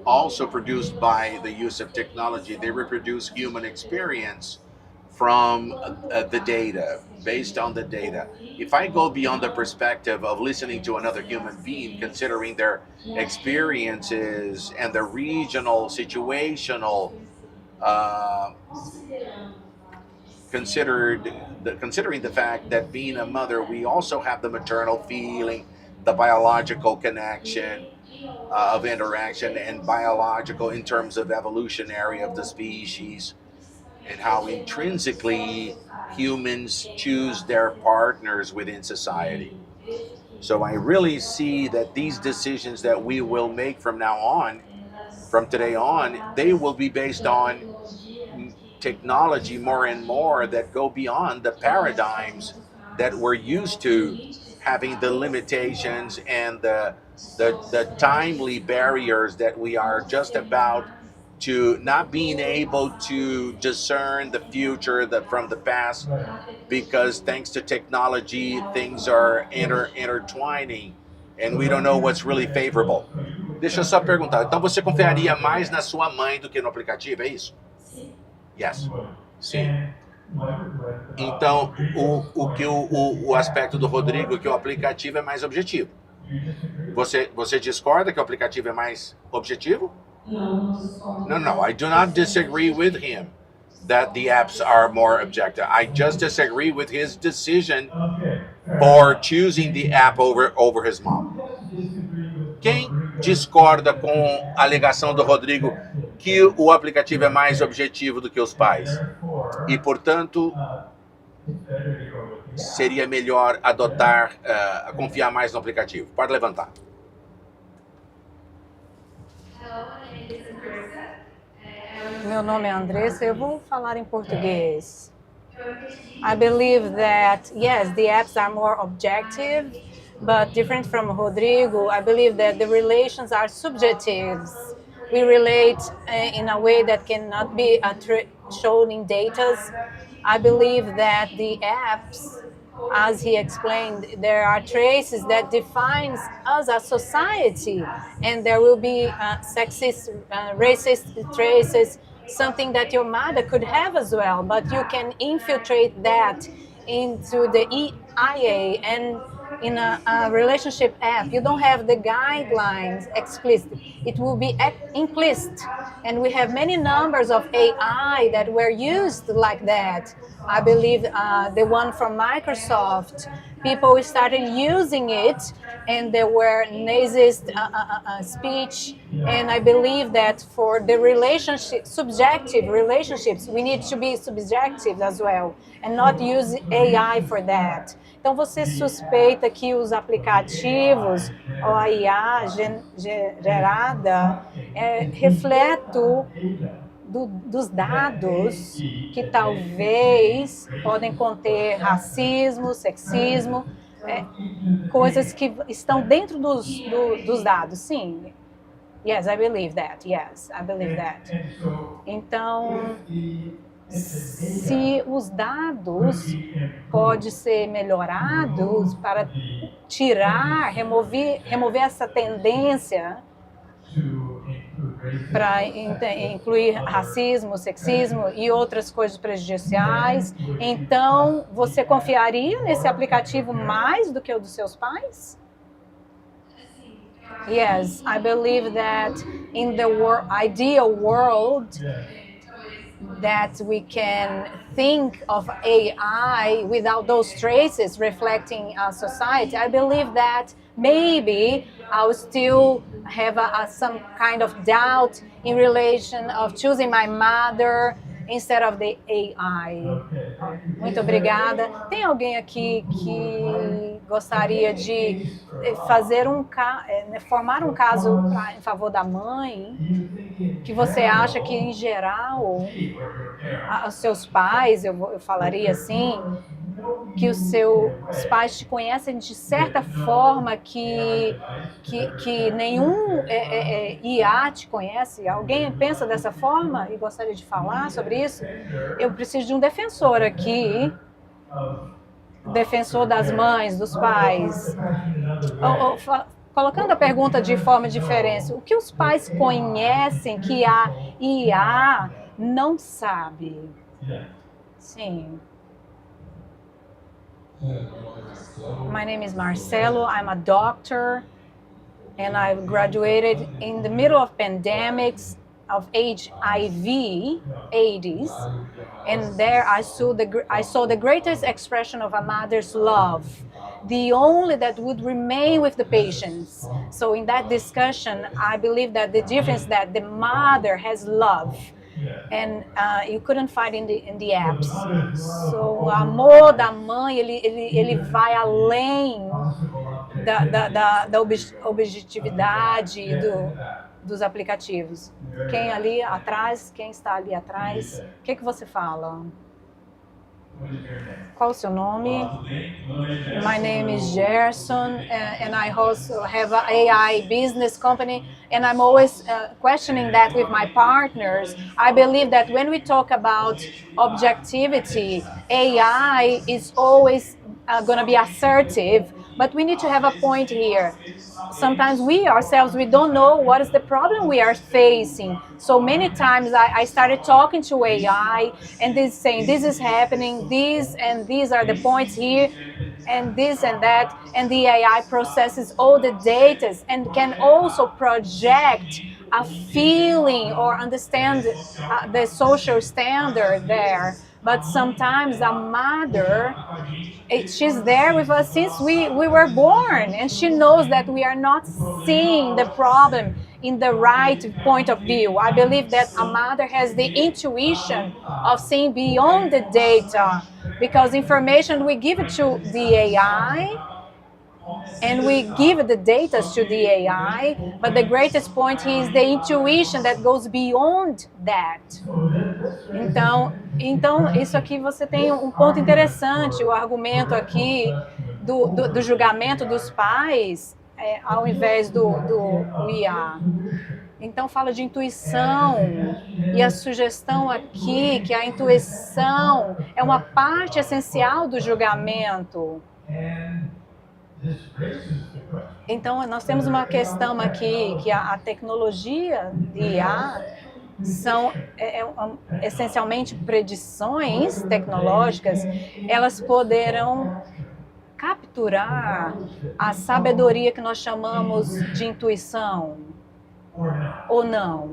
also produced by the use of technology, they reproduce human experience from the data, based on the data. If I go beyond the perspective of listening to another human being, considering their experiences and the regional, situational, considering the fact that being a mother, we also have the maternal feeling, the biological connection of interaction, and biological in terms of evolutionary of the species, and how intrinsically humans choose their partners within society. So I really see that these decisions that we will make from now on, from today on, they will be based on technology more and more that go beyond the paradigms that we're used to, having the limitations and the timely barriers that we are just about to not being able to discern the future from the past, because thanks to technology, things are intertwining and we don't know what's really favorable. Deixa eu só perguntar, então você confiaria mais na sua mãe do que no aplicativo, é isso? Yes. Sim. Então, o aspecto do Rodrigo, que o aplicativo é mais objetivo. Você discorda que o aplicativo é mais objetivo? No, I do not disagree with him that the apps are more objective. I just disagree with his decision for choosing the app over his mom. Quem discorda com a alegação do Rodrigo que o aplicativo é mais objetivo do que os pais e, portanto, seria melhor adotar, confiar mais no aplicativo? Pode levantar. Meu nome é Andressa, eu vou falar em português. I believe that, yes, the apps are more objective, but different from Rodrigo, I believe that the relations are subjective. We relate in a way that cannot be shown in data. I believe that the apps, as he explained, there are traces that defines us as society, and there will be sexist, racist traces, something that your mother could have as well, but you can infiltrate that into the EIA, and in a relationship app, you don't have the guidelines explicit. It will be implicit. And we have many numbers of AI that were used like that. I believe the one from Microsoft, people started using it and there were nazist speech. And I believe that for the relationship, subjective relationships, we need to be subjective as well and not use AI for that. Então, você suspeita que os aplicativos, ou a IA gerada, refletem dos dados que talvez podem conter racismo, sexismo, coisas que estão dentro dos dados, sim. Yes, I believe that. Yes, I believe that. Então, se os dados podem ser melhorados para remover essa tendência para incluir racismo, sexismo e outras coisas prejudiciais, então você confiaria nesse aplicativo mais do que o dos seus pais? Yes, I believe that in the ideal world that we can think of AI without those traces reflecting our society, I believe that maybe I'll still have some kind of doubt in relation of choosing my mother instead of the AI. Muito obrigada. Tem alguém aqui que gostaria de fazer formar um caso em favor da mãe? Que você acha que, em geral, os seus pais, eu falaria assim, que os seus pais te conhecem de certa forma que nenhum IA te conhece? Alguém pensa dessa forma e gostaria de falar sobre isso? Eu preciso de um defensor aqui, defensor das mães, dos pais. Colocando a pergunta de forma diferente, o que os pais conhecem que a IA não sabe? Sim. My name is Marcelo. I'm a doctor, and I've graduated in the middle of pandemics of HIV, AIDS, and there I saw the greatest expression of a mother's love, the only that would remain with the patients. So in that discussion, I believe that the difference that the mother has love, and you couldn't find in the apps. So o amor da mãe, ele vai além da objetividade dos aplicativos. Quem ali atrás, quem está ali atrás, o que você fala? Qual o seu nome? My name is Gerson, and I also have an AI business company, and I'm always questioning that with my partners. I believe that when we talk about objectivity, AI is always going to be assertive, but we need to have a point here. Sometimes we ourselves, we don't know what is the problem we are facing. So many times I started talking to AI and they're saying, this is happening, these and these are the points here, and this and that, and the AI processes all the data and can also project a feeling or understand the social standard there. But sometimes a mother, she's there with us since we were born, and she knows that we are not seeing the problem in the right point of view. I believe that a mother has the intuition of seeing beyond the data, because information we give it to the AI, and we give the data to the AI, but the greatest point is the intuition that goes beyond that. Então isso aqui você tem um ponto interessante, o argumento aqui do julgamento dos pais ao invés do IA. Então fala de intuição, e a sugestão aqui que a intuição é uma parte essencial do julgamento. Então, nós temos uma questão aqui, que a tecnologia de IA são essencialmente predições tecnológicas, elas poderão capturar a sabedoria que nós chamamos de intuição, ou não.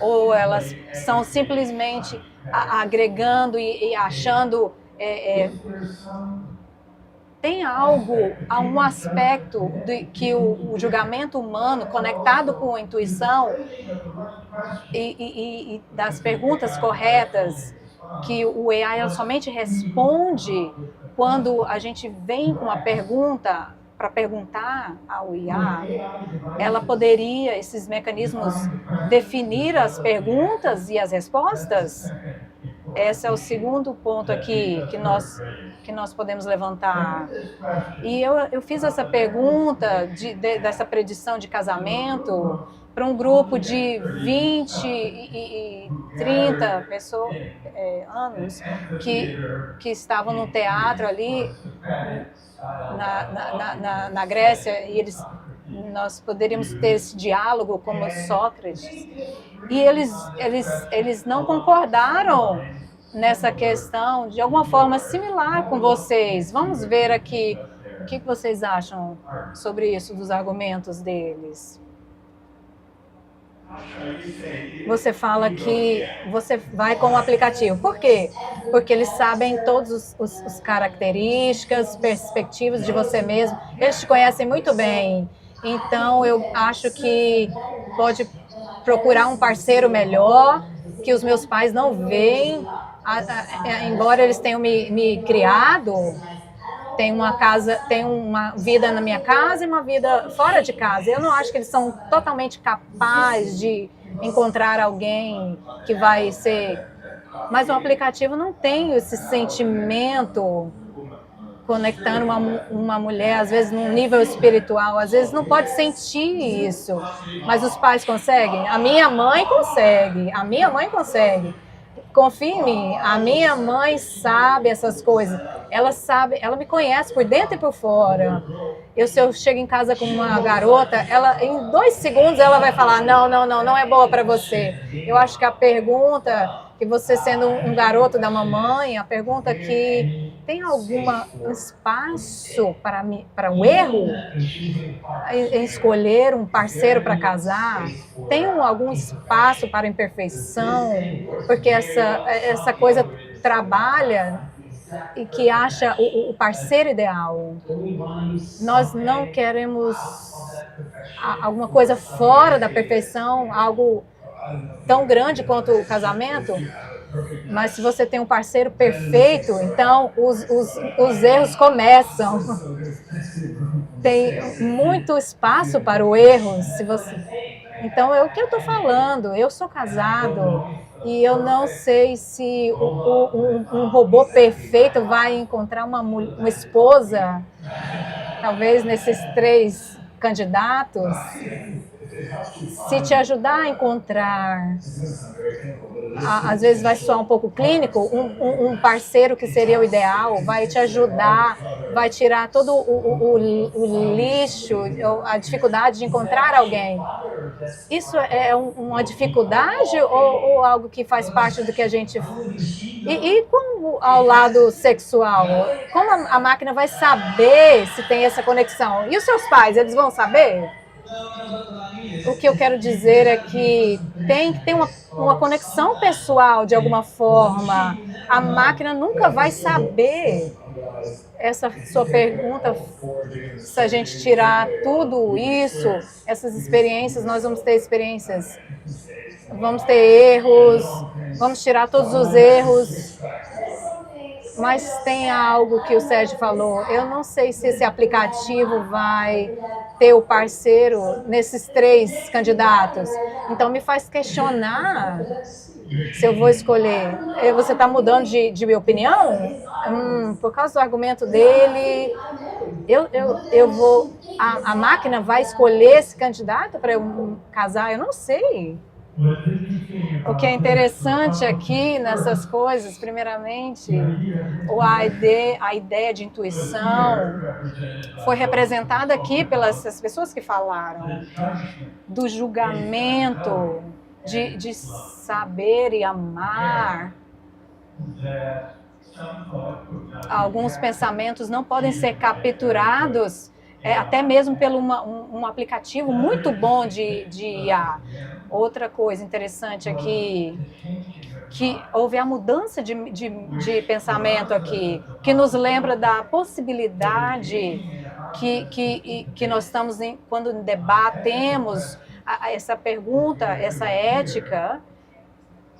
Ou elas são simplesmente agregando e achando... Tem um aspecto que o julgamento humano conectado com a intuição e das perguntas corretas, que o AI somente responde quando a gente vem com uma pergunta para perguntar ao IA, ela poderia, esses mecanismos, definir as perguntas e as respostas? Esse é o segundo ponto aqui que nós podemos levantar. E eu fiz essa pergunta dessa predição de casamento para um grupo de 20 e 30 anos que estavam no teatro ali na Grécia, e nós poderíamos ter esse diálogo como Sócrates. E eles não concordaram nessa questão de alguma forma similar com vocês. Vamos ver aqui O que vocês acham sobre isso, dos argumentos deles? Você fala que você vai com o aplicativo. Por quê? Porque eles sabem todas as características, perspectivas de você mesmo. Eles te conhecem muito bem. Então, eu acho que pode procurar um parceiro melhor, que os meus pais não veem. Embora eles tenham me criado, tem uma vida na minha casa e uma vida fora de casa. Eu não acho que eles são totalmente capazes de encontrar alguém que vai ser... Mas o aplicativo não tem esse sentimento conectando uma mulher, às vezes num nível espiritual, às vezes não pode sentir isso. Mas os pais conseguem? A minha mãe consegue. Confia em mim, a minha mãe sabe essas coisas. Ela sabe, ela me conhece por dentro e por fora. Se eu chego em casa com uma garota, em 2 segundos ela vai falar, não é boa para você. Eu acho que a pergunta, que você sendo um garoto da mamãe, a pergunta que tem algum espaço para o erro em escolher um parceiro para casar? Tem algum espaço para imperfeição? Porque essa coisa trabalha e que acha o parceiro ideal. Nós não queremos alguma coisa fora da perfeição, algo tão grande quanto o casamento. Mas se você tem um parceiro perfeito, então os erros começam. Tem muito espaço para o erro. Então, é o que eu estou falando. Eu sou casado e eu não sei se um robô perfeito vai encontrar uma esposa, talvez nesses 3 candidatos, se te ajudar a encontrar, às vezes vai soar um pouco clínico, um parceiro que seria o ideal, vai te ajudar, vai tirar todo o lixo, a dificuldade de encontrar alguém. Isso é uma dificuldade ou algo que faz parte do que a gente... E como ao lado sexual? Como a máquina vai saber se tem essa conexão? E os seus pais, eles vão saber? O que eu quero dizer é que tem que ter uma conexão pessoal de alguma forma. A máquina nunca vai saber. Essa sua pergunta, se a gente tirar tudo isso, essas experiências, nós vamos ter experiências, vamos ter erros, vamos tirar todos os erros. Mas tem algo que o Sérgio falou, eu não sei se esse aplicativo vai ter o parceiro nesses 3 candidatos. Então me faz questionar se eu vou escolher. Você está mudando de opinião? Por causa do argumento dele, eu vou... A máquina vai escolher esse candidato para eu casar? Eu não sei. O que é interessante aqui nessas coisas, primeiramente, a ideia de intuição foi representada aqui pelas pessoas que falaram, do julgamento, de saber e amar. Alguns pensamentos não podem ser capturados até mesmo pelo um aplicativo muito bom de IA. Outra coisa interessante aqui, que houve a mudança de pensamento aqui, que nos lembra da possibilidade que nós estamos, quando debatemos essa pergunta, essa ética,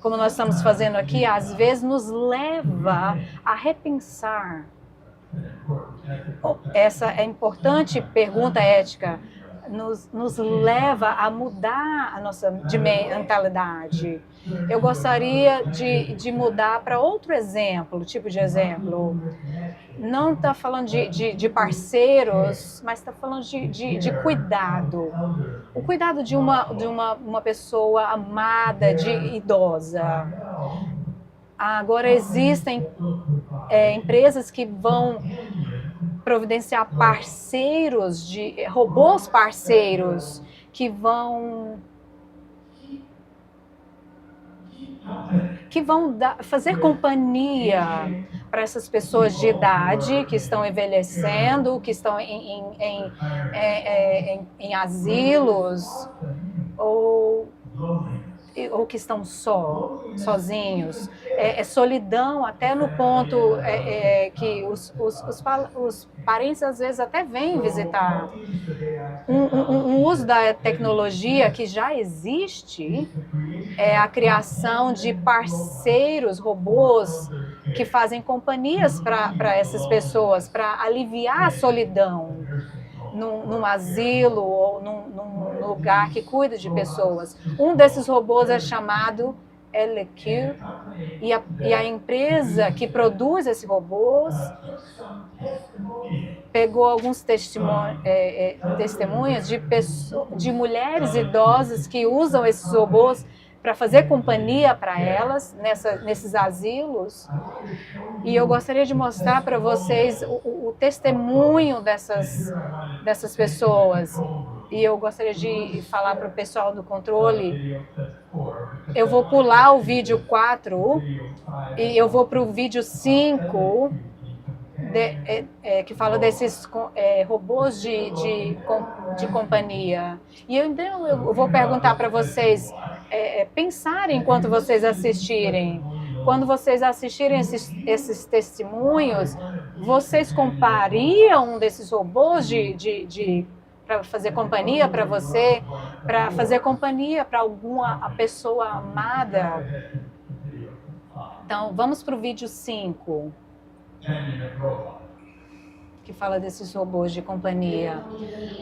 como nós estamos fazendo aqui, às vezes nos leva a repensar. Essa é importante pergunta ética, nos leva a mudar a nossa mentalidade. Eu gostaria de mudar para outro exemplo, tipo de exemplo. Não está falando de parceiros, mas está falando de cuidado. O cuidado de uma pessoa amada, idosa. Agora existem empresas que vão providenciar parceiros, robôs parceiros, que vão fazer companhia para essas pessoas de idade que estão envelhecendo, que estão em asilos ou que estão sozinhos. É solidão até no ponto que os parentes às vezes até vêm visitar. Um uso da tecnologia que já existe é a criação de parceiros, robôs, que fazem companhias para essas pessoas, para aliviar a solidão. Num asilo ou num lugar que cuida de pessoas. Um desses robôs é chamado LQ e a empresa que produz esses robôs pegou alguns testemunhas de mulheres idosas que usam esses robôs para fazer companhia para elas nesses asilos. E eu gostaria de mostrar para vocês o testemunho dessas pessoas. E eu gostaria de falar para o pessoal do controle. Eu vou pular o vídeo 4 e eu vou para o vídeo 5, que fala desses robôs de companhia. E então eu vou perguntar para vocês pensarem enquanto vocês assistirem. Quando vocês assistirem esses testemunhos, vocês comprariam um desses robôs para fazer companhia para você, para fazer companhia para alguma pessoa amada? Então, vamos para o vídeo 5. Que fala desses robôs de companhia.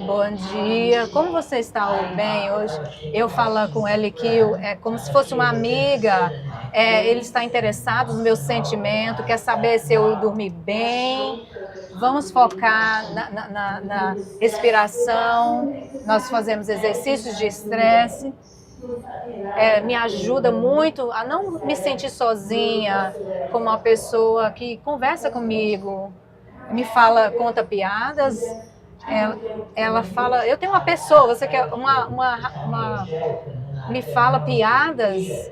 Bom dia, como você está bem hoje? Eu falo com ele que é como se fosse uma amiga, ele está interessado no meu sentimento, quer saber se eu dormi bem. Vamos focar na respiração, nós fazemos exercícios de estresse. Me ajuda muito a não me sentir sozinha, como uma pessoa que conversa comigo. Me fala, conta piadas, ela fala, eu tenho uma pessoa, você quer me fala piadas,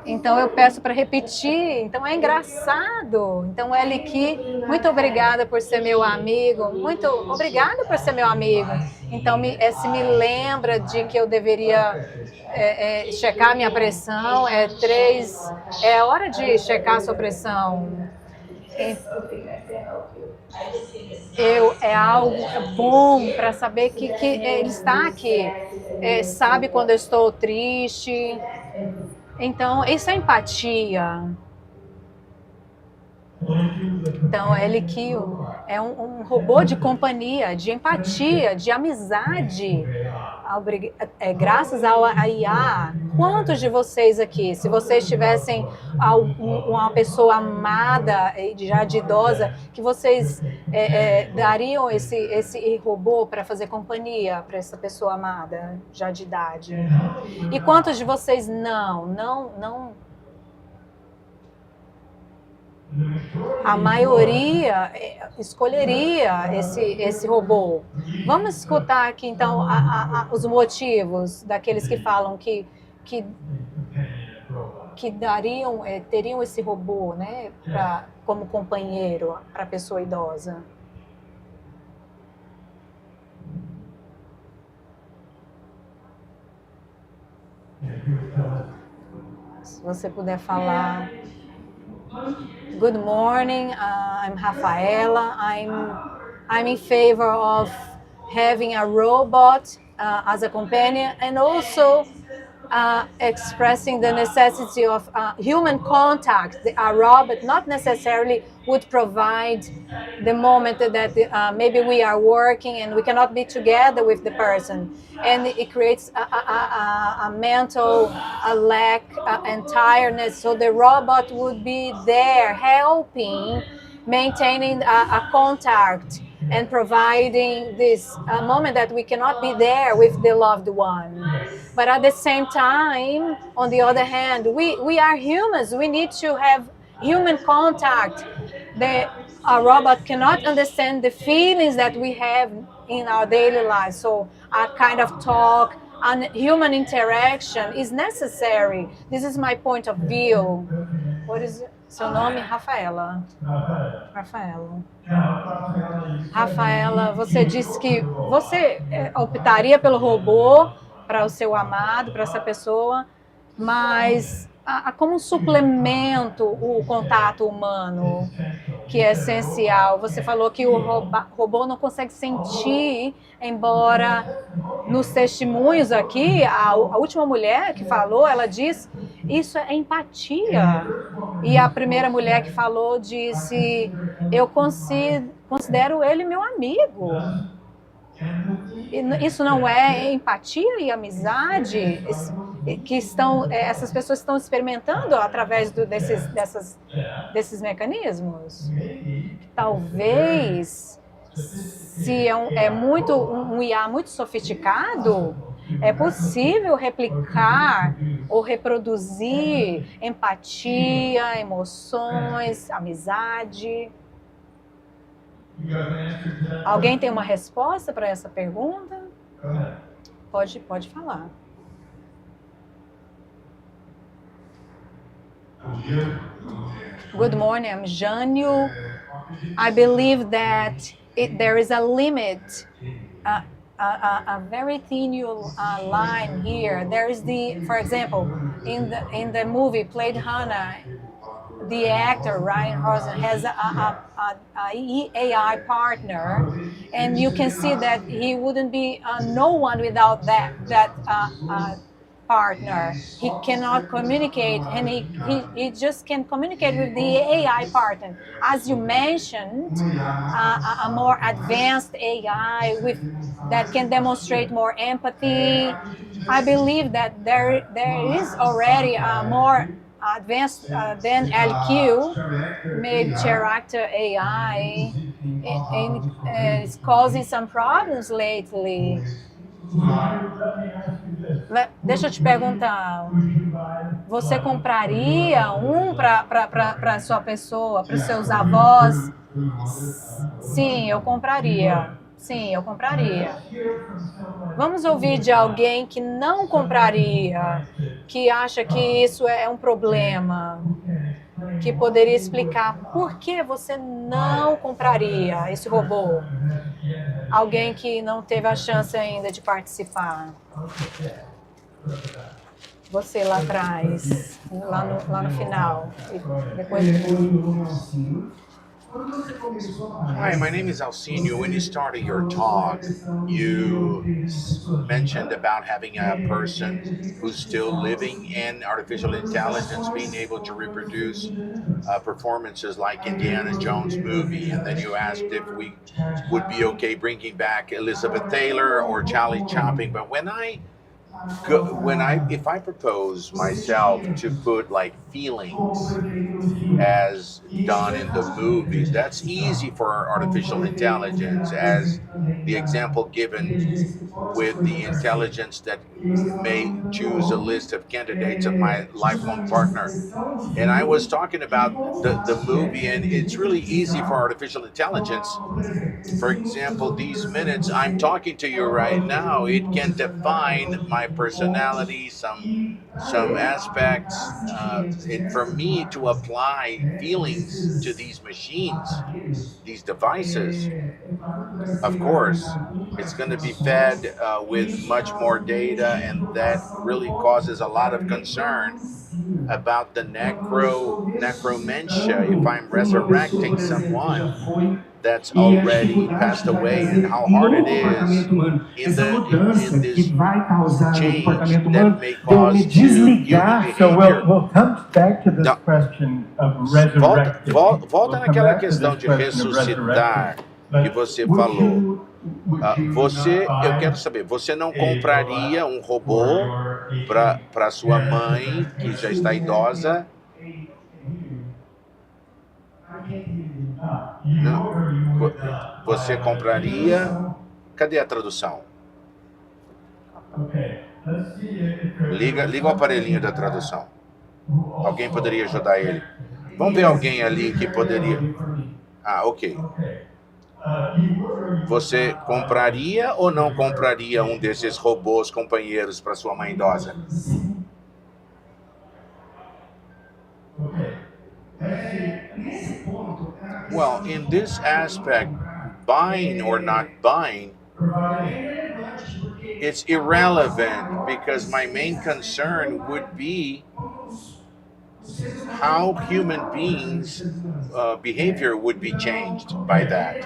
então eu peço para repetir, então é engraçado. Então LQ, muito obrigada por ser meu amigo, muito obrigada por ser meu amigo. Então se me lembra de que eu deveria checar minha pressão, é hora de checar a sua pressão. É algo bom para saber que ele está aqui, sabe quando eu estou triste. Então, isso é empatia. Então, LQ é um robô de companhia, de empatia, de amizade. Graças ao IA, quantos de vocês aqui, se vocês tivessem uma pessoa amada, já de idosa, que vocês dariam esse robô para fazer companhia para essa pessoa amada, já de idade? E quantos de vocês não? A maioria escolheria esse robô. Vamos escutar aqui então os motivos daqueles que falam que teriam esse robô, né, como companheiro para a pessoa idosa. Se você puder falar. Good morning, I'm Rafaela. I'm in favor of having a robot as a companion, and also expressing the necessity of human contact. A robot not necessarily would provide the moment that maybe we are working and we cannot be together with the person, and it creates a mental lack and tiredness. So the robot would be there helping, maintaining a contact and providing this moment that we cannot be there with the loved one. But at the same time, on the other hand, we are humans. We need to have human contact. A robot cannot understand the feelings that we have in our daily lives. So a kind of talk and human interaction is necessary. This is my point of view. What is it? Seu nome? Rafaela. Rafaela, você disse que você optaria pelo robô para o seu amado, para essa pessoa, mas como um suplemento o contato humano, que é essencial. Você falou que o robô não consegue sentir, embora nos testemunhos aqui, a última mulher que falou, ela diz, isso é empatia. E a primeira mulher que falou disse, eu considero ele meu amigo. Isso não é empatia e amizade que essas pessoas estão experimentando através desses mecanismos? Talvez, se é um IA muito sofisticado, é possível replicar ou reproduzir empatia, emoções, amizade. Alguém tem uma resposta para essa pergunta? Pode falar. Good morning, I'm Jânio. I believe that there is a limit, a very thin line here. There is for example, in the movie Blade Runner, the actor Ryan Gosling has a AI partner, and you can see that he wouldn't be no one without that partner. He cannot communicate, and he just can communicate with the AI partner. As you mentioned, a more advanced AI that can demonstrate more empathy. I believe that there is already a more advanced than LQ, maybe character AI, and it's causing some problems lately. Deixa eu te perguntar, você compraria um para sua pessoa, para os seus avós? Sim, eu compraria. Sim, eu compraria. Vamos ouvir de alguém que não compraria, que acha que isso é um problema, que poderia explicar por que você não compraria esse robô. Alguém que não teve a chance ainda de participar. Você lá atrás, lá no final. Depois... Hi, my name is Alcinio. When you started your talk, you mentioned about having a person who's still living in artificial intelligence being able to reproduce performances like Indiana Jones movie, and then you asked if we would be okay bringing back Elizabeth Taylor or Charlie Chaplin. But if I propose myself to put like feelings as done in the movies, that's easy for artificial intelligence, as the example given with the intelligence that may choose a list of candidates of my lifelong partner. And I was talking about the movie, and it's really easy for artificial intelligence. For example, these minutes I'm talking to you right now, it can define my personality, some aspects, and for me to apply feelings to these machines, these devices, of course, it's going to be fed with much more data, and that really causes a lot of concern about the necromantia, if I'm resurrecting someone that's already passed away, and how hard it is in this change that may cause to human behavior. So we'll come back to this question of resurrecting. Volta naquela questão de ressuscitar que você falou. Eu quero saber, você não compraria um robô para sua mãe, que já está idosa? Não. Você compraria? Cadê a tradução? Liga o aparelhinho da tradução. Alguém poderia ajudar ele? Vamos ver alguém ali que poderia. Ok. Você compraria ou não compraria um desses robôs companheiros para sua mãe idosa? Well, in this aspect, buying or not buying, it's irrelevant because my main concern would be how human beings' behavior would be changed by that.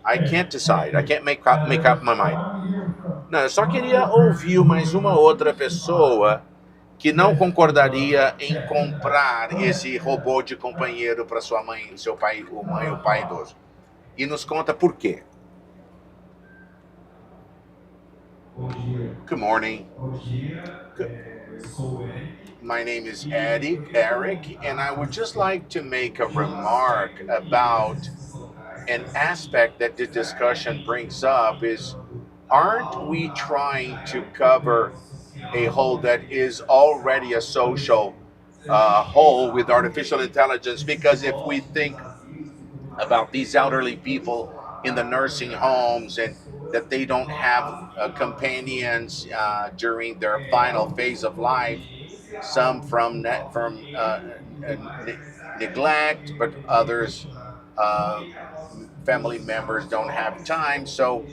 I can't decide. I can't make up my mind. Não, eu só queria ouvir mais uma outra pessoa que não concordaria em comprar esse robô de companheiro para sua mãe, seu pai, o pai idoso. E nos conta por quê. Good morning. My name is Eric, and I would just like to make a remark about an aspect that the discussion brings up is, aren't we trying to cover a whole that is already a social whole with artificial intelligence? Because if we think about these elderly people in the nursing homes and that they don't have companions during their final phase of life, some from neglect, but others family members don't have time. So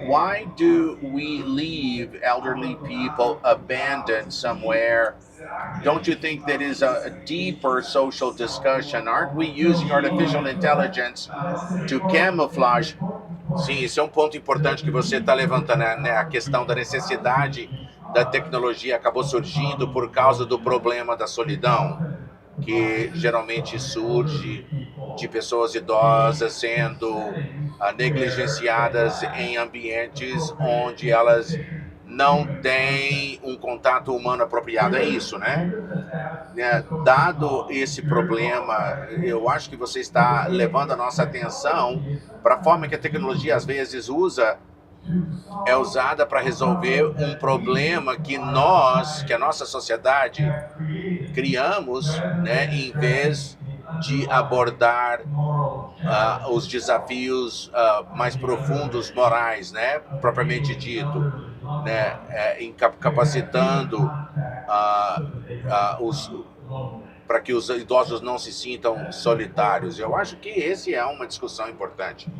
why do we leave elderly people abandoned somewhere? Don't you think that is a deeper social discussion? Aren't we using artificial intelligence to camouflage? Sim, isso é um ponto importante que você está levantando, né? A questão da necessidade da tecnologia acabou surgindo por causa do problema da solidão, que geralmente surge de pessoas idosas sendo negligenciadas em ambientes onde elas não têm um contato humano apropriado. É isso, né? Dado esse problema, eu acho que você está levando a nossa atenção para a forma que a tecnologia às vezes é usada para resolver um problema que a nossa sociedade criamos, né, em vez de abordar os desafios mais profundos morais, né, propriamente dito, né, capacitando para que os idosos não se sintam solitários. Eu acho que esse é uma discussão importante.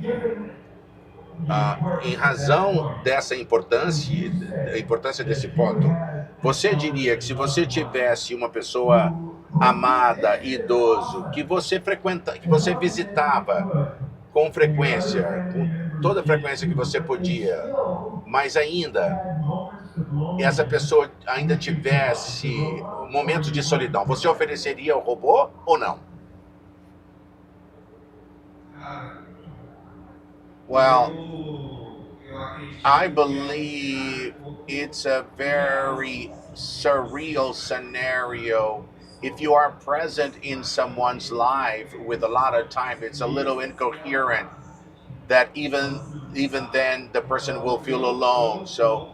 Em razão dessa a importância desse ponto, você diria que se você tivesse uma pessoa amada, idoso, que você visitava com frequência, com toda a frequência que você podia, mas ainda essa pessoa ainda tivesse momentos de solidão, você ofereceria o robô ou não? Well, I believe it's a very surreal scenario. If you are present in someone's life with a lot of time, it's a little incoherent that even then the person will feel alone. So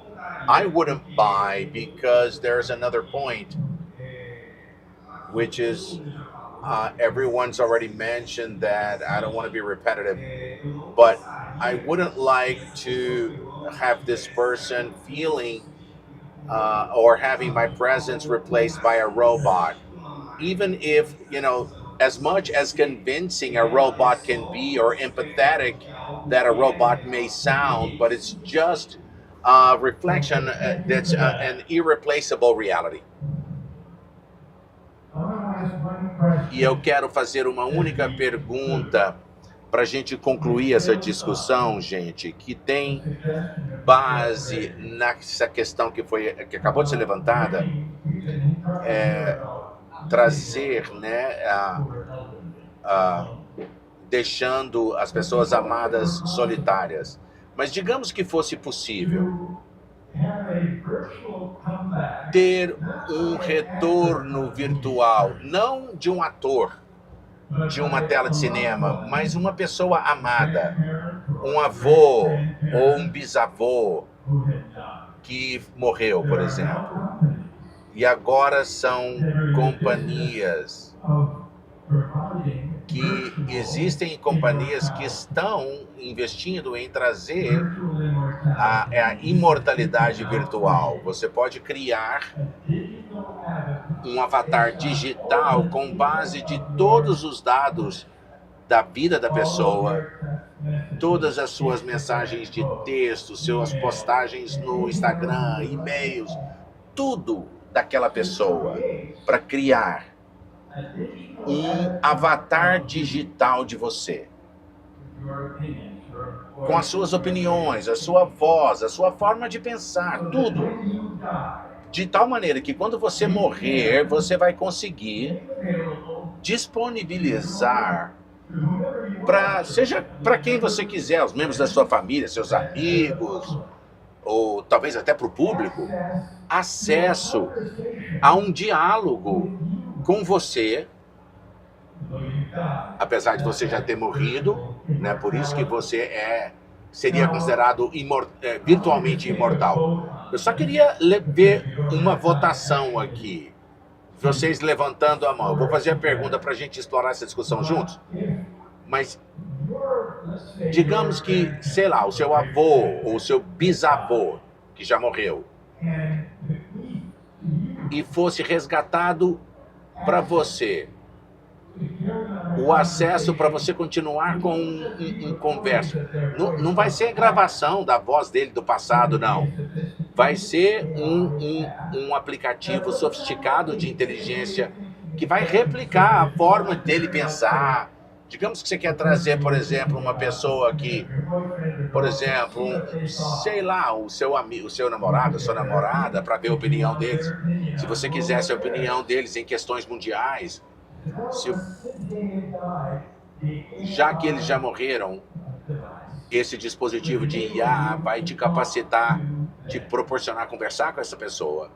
I wouldn't buy, because there's another point, which is everyone's already mentioned that. I don't want to be repetitive, but I wouldn't like to have this person feeling or having my presence replaced by a robot. Even if, as much as convincing a robot can be or empathetic that a robot may sound, but it's just a reflection that's an irreplaceable reality. E eu quero fazer uma única pergunta para a gente concluir essa discussão, gente, que tem base nessa questão que acabou de ser levantada, trazer, né, deixando as pessoas amadas solitárias. Mas digamos que fosse possível ter um retorno virtual, não de um ator, de uma tela de cinema, mas uma pessoa amada, um avô ou um bisavô que morreu, por exemplo. E agora são companhias que existem, companhias que estão investindo em trazer a imortalidade virtual. Você pode criar um avatar digital com base de todos os dados da vida da pessoa, todas as suas mensagens de texto, suas postagens no Instagram, e-mails, tudo daquela pessoa, para criar um avatar digital de você, com as suas opiniões, a sua voz, a sua forma de pensar, tudo. De tal maneira que quando você morrer, você vai conseguir disponibilizar seja para quem você quiser, os membros da sua família, seus amigos, ou talvez até para o público, acesso a um diálogo com você, apesar de você já ter morrido, né? Por isso que você seria considerado virtualmente imortal. Eu só queria ver uma votação aqui. Vocês levantando a mão. Eu vou fazer a pergunta para a gente explorar essa discussão juntos. Mas, digamos que, sei lá, o seu avô ou o seu bisavô, que já morreu, e fosse resgatado para você o acesso para você continuar com um conversa. Não vai ser gravação da voz dele do passado, não. Vai ser um aplicativo sofisticado de inteligência que vai replicar a forma dele pensar. Digamos que você quer trazer, por exemplo, uma pessoa que, por exemplo, sei lá, o seu amigo, o seu namorado, a sua namorada, para ver a opinião deles. Se você quisesse a opinião deles em questões mundiais, já que eles já morreram, esse dispositivo de IA vai te capacitar de proporcionar conversar com essa pessoa,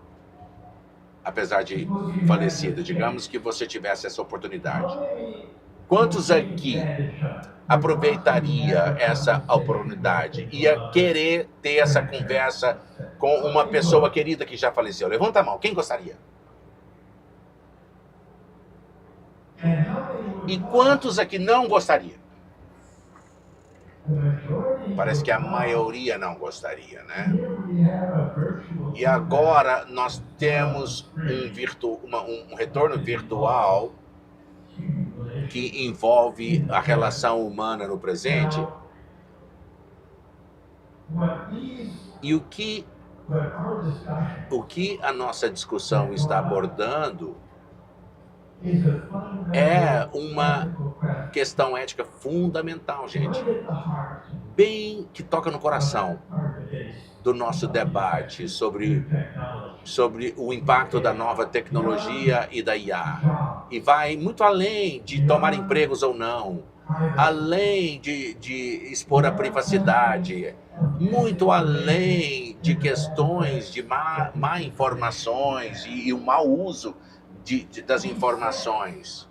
apesar de falecido. Digamos que você tivesse essa oportunidade. Quantos aqui aproveitaria essa oportunidade? Ia querer ter essa conversa com uma pessoa querida que já faleceu? Levanta a mão, quem gostaria? E quantos aqui não gostaria? Parece que a maioria não gostaria, né? E agora nós temos um retorno virtual que envolve a relação humana no presente. E o que a nossa discussão está abordando é uma questão ética fundamental, gente. Bem que toca no coração do nosso debate sobre o impacto da nova tecnologia e da IA. E vai muito além de tomar empregos ou não, além de expor a privacidade, muito além de questões de má informações e o mau uso das informações.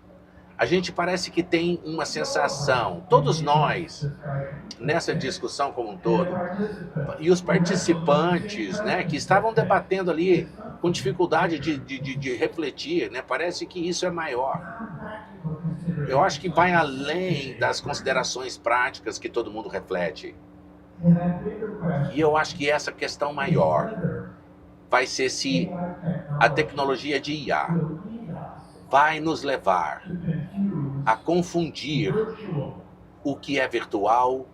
A gente parece que tem uma sensação, todos nós, nessa discussão como um todo, e os participantes, né, que estavam debatendo ali com dificuldade de refletir, né, parece que isso é maior. Eu acho que vai além das considerações práticas que todo mundo reflete. E eu acho que essa questão maior vai ser se a tecnologia de IA vai nos levar a confundir o que é virtual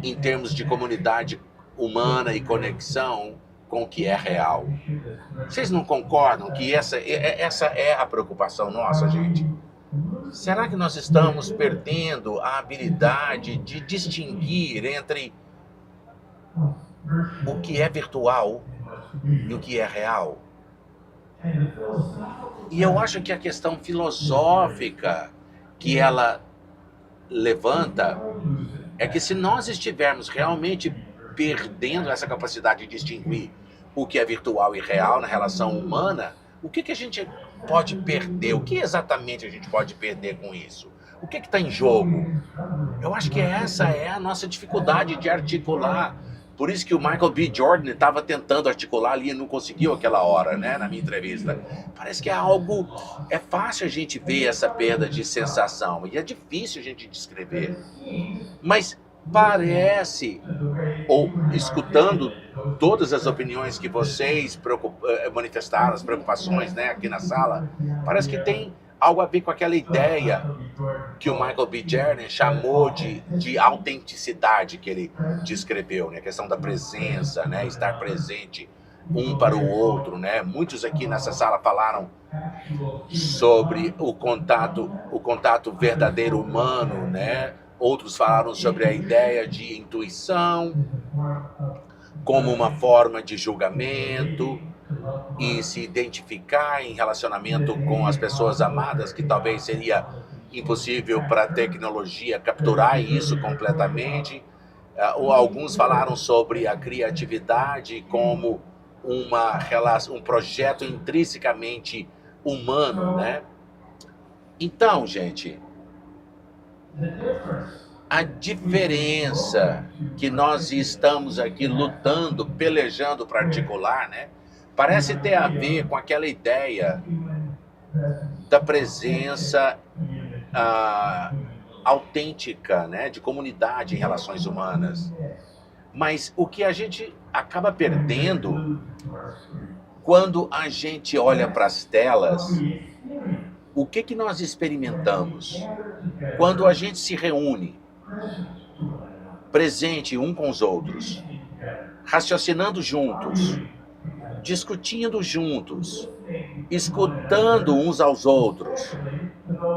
em termos de comunidade humana e conexão com o que é real. Vocês não concordam que essa é a preocupação nossa, gente? Será que nós estamos perdendo a habilidade de distinguir entre o que é virtual e o que é real? E eu acho que a questão filosófica que ela levanta é que se nós estivermos realmente perdendo essa capacidade de distinguir o que é virtual e real na relação humana, o que a gente pode perder? O que exatamente a gente pode perder com isso? O que está em jogo? Eu acho que essa é a nossa dificuldade de articular. Por isso que o Michael B. Jordan estava tentando articular ali e não conseguiu aquela hora, né, na minha entrevista. Parece que é fácil a gente ver essa perda de sensação e é difícil a gente descrever. Mas parece, ou escutando todas as opiniões que vocês manifestaram, as preocupações, né, aqui na sala, parece que tem algo a ver com aquela ideia que o Michael B. Jordan chamou de autenticidade, que ele descreveu, né, a questão da presença, né, estar presente um para o outro, né. Muitos aqui nessa sala falaram sobre o contato verdadeiro humano, né. Outros falaram sobre a ideia de intuição como uma forma de julgamento e se identificar em relacionamento com as pessoas amadas, que talvez seria impossível para a tecnologia capturar isso completamente. Ou alguns falaram sobre a criatividade como um projeto intrinsecamente humano, né? Então, gente, a diferença que nós estamos aqui lutando, pelejando para articular, né, parece ter a ver com aquela ideia da presença autêntica, né, de comunidade em relações humanas. Mas o que a gente acaba perdendo quando a gente olha para as telas, o que nós experimentamos quando a gente se reúne, presente um com os outros, raciocinando juntos, discutindo juntos, escutando uns aos outros,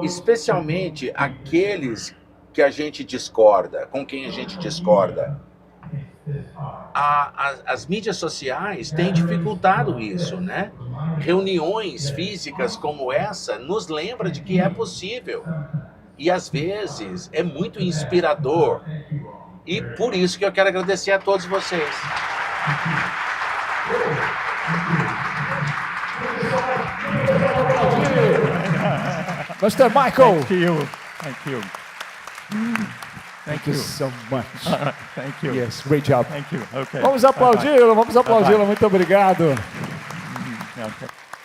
especialmente aqueles que a gente discorda, com quem a gente discorda. As mídias sociais têm dificultado isso, né? Reuniões físicas como essa nos lembra de que é possível. E às vezes é muito inspirador. E por isso que eu quero agradecer a todos vocês. Mr. Michael. Thank you. Thank you. Thank you so much. Thank you. Yes, great job. Thank you. Okay. Vamos aplaudi-lo, vamos aplaudi-lo. Muito obrigado. Okay.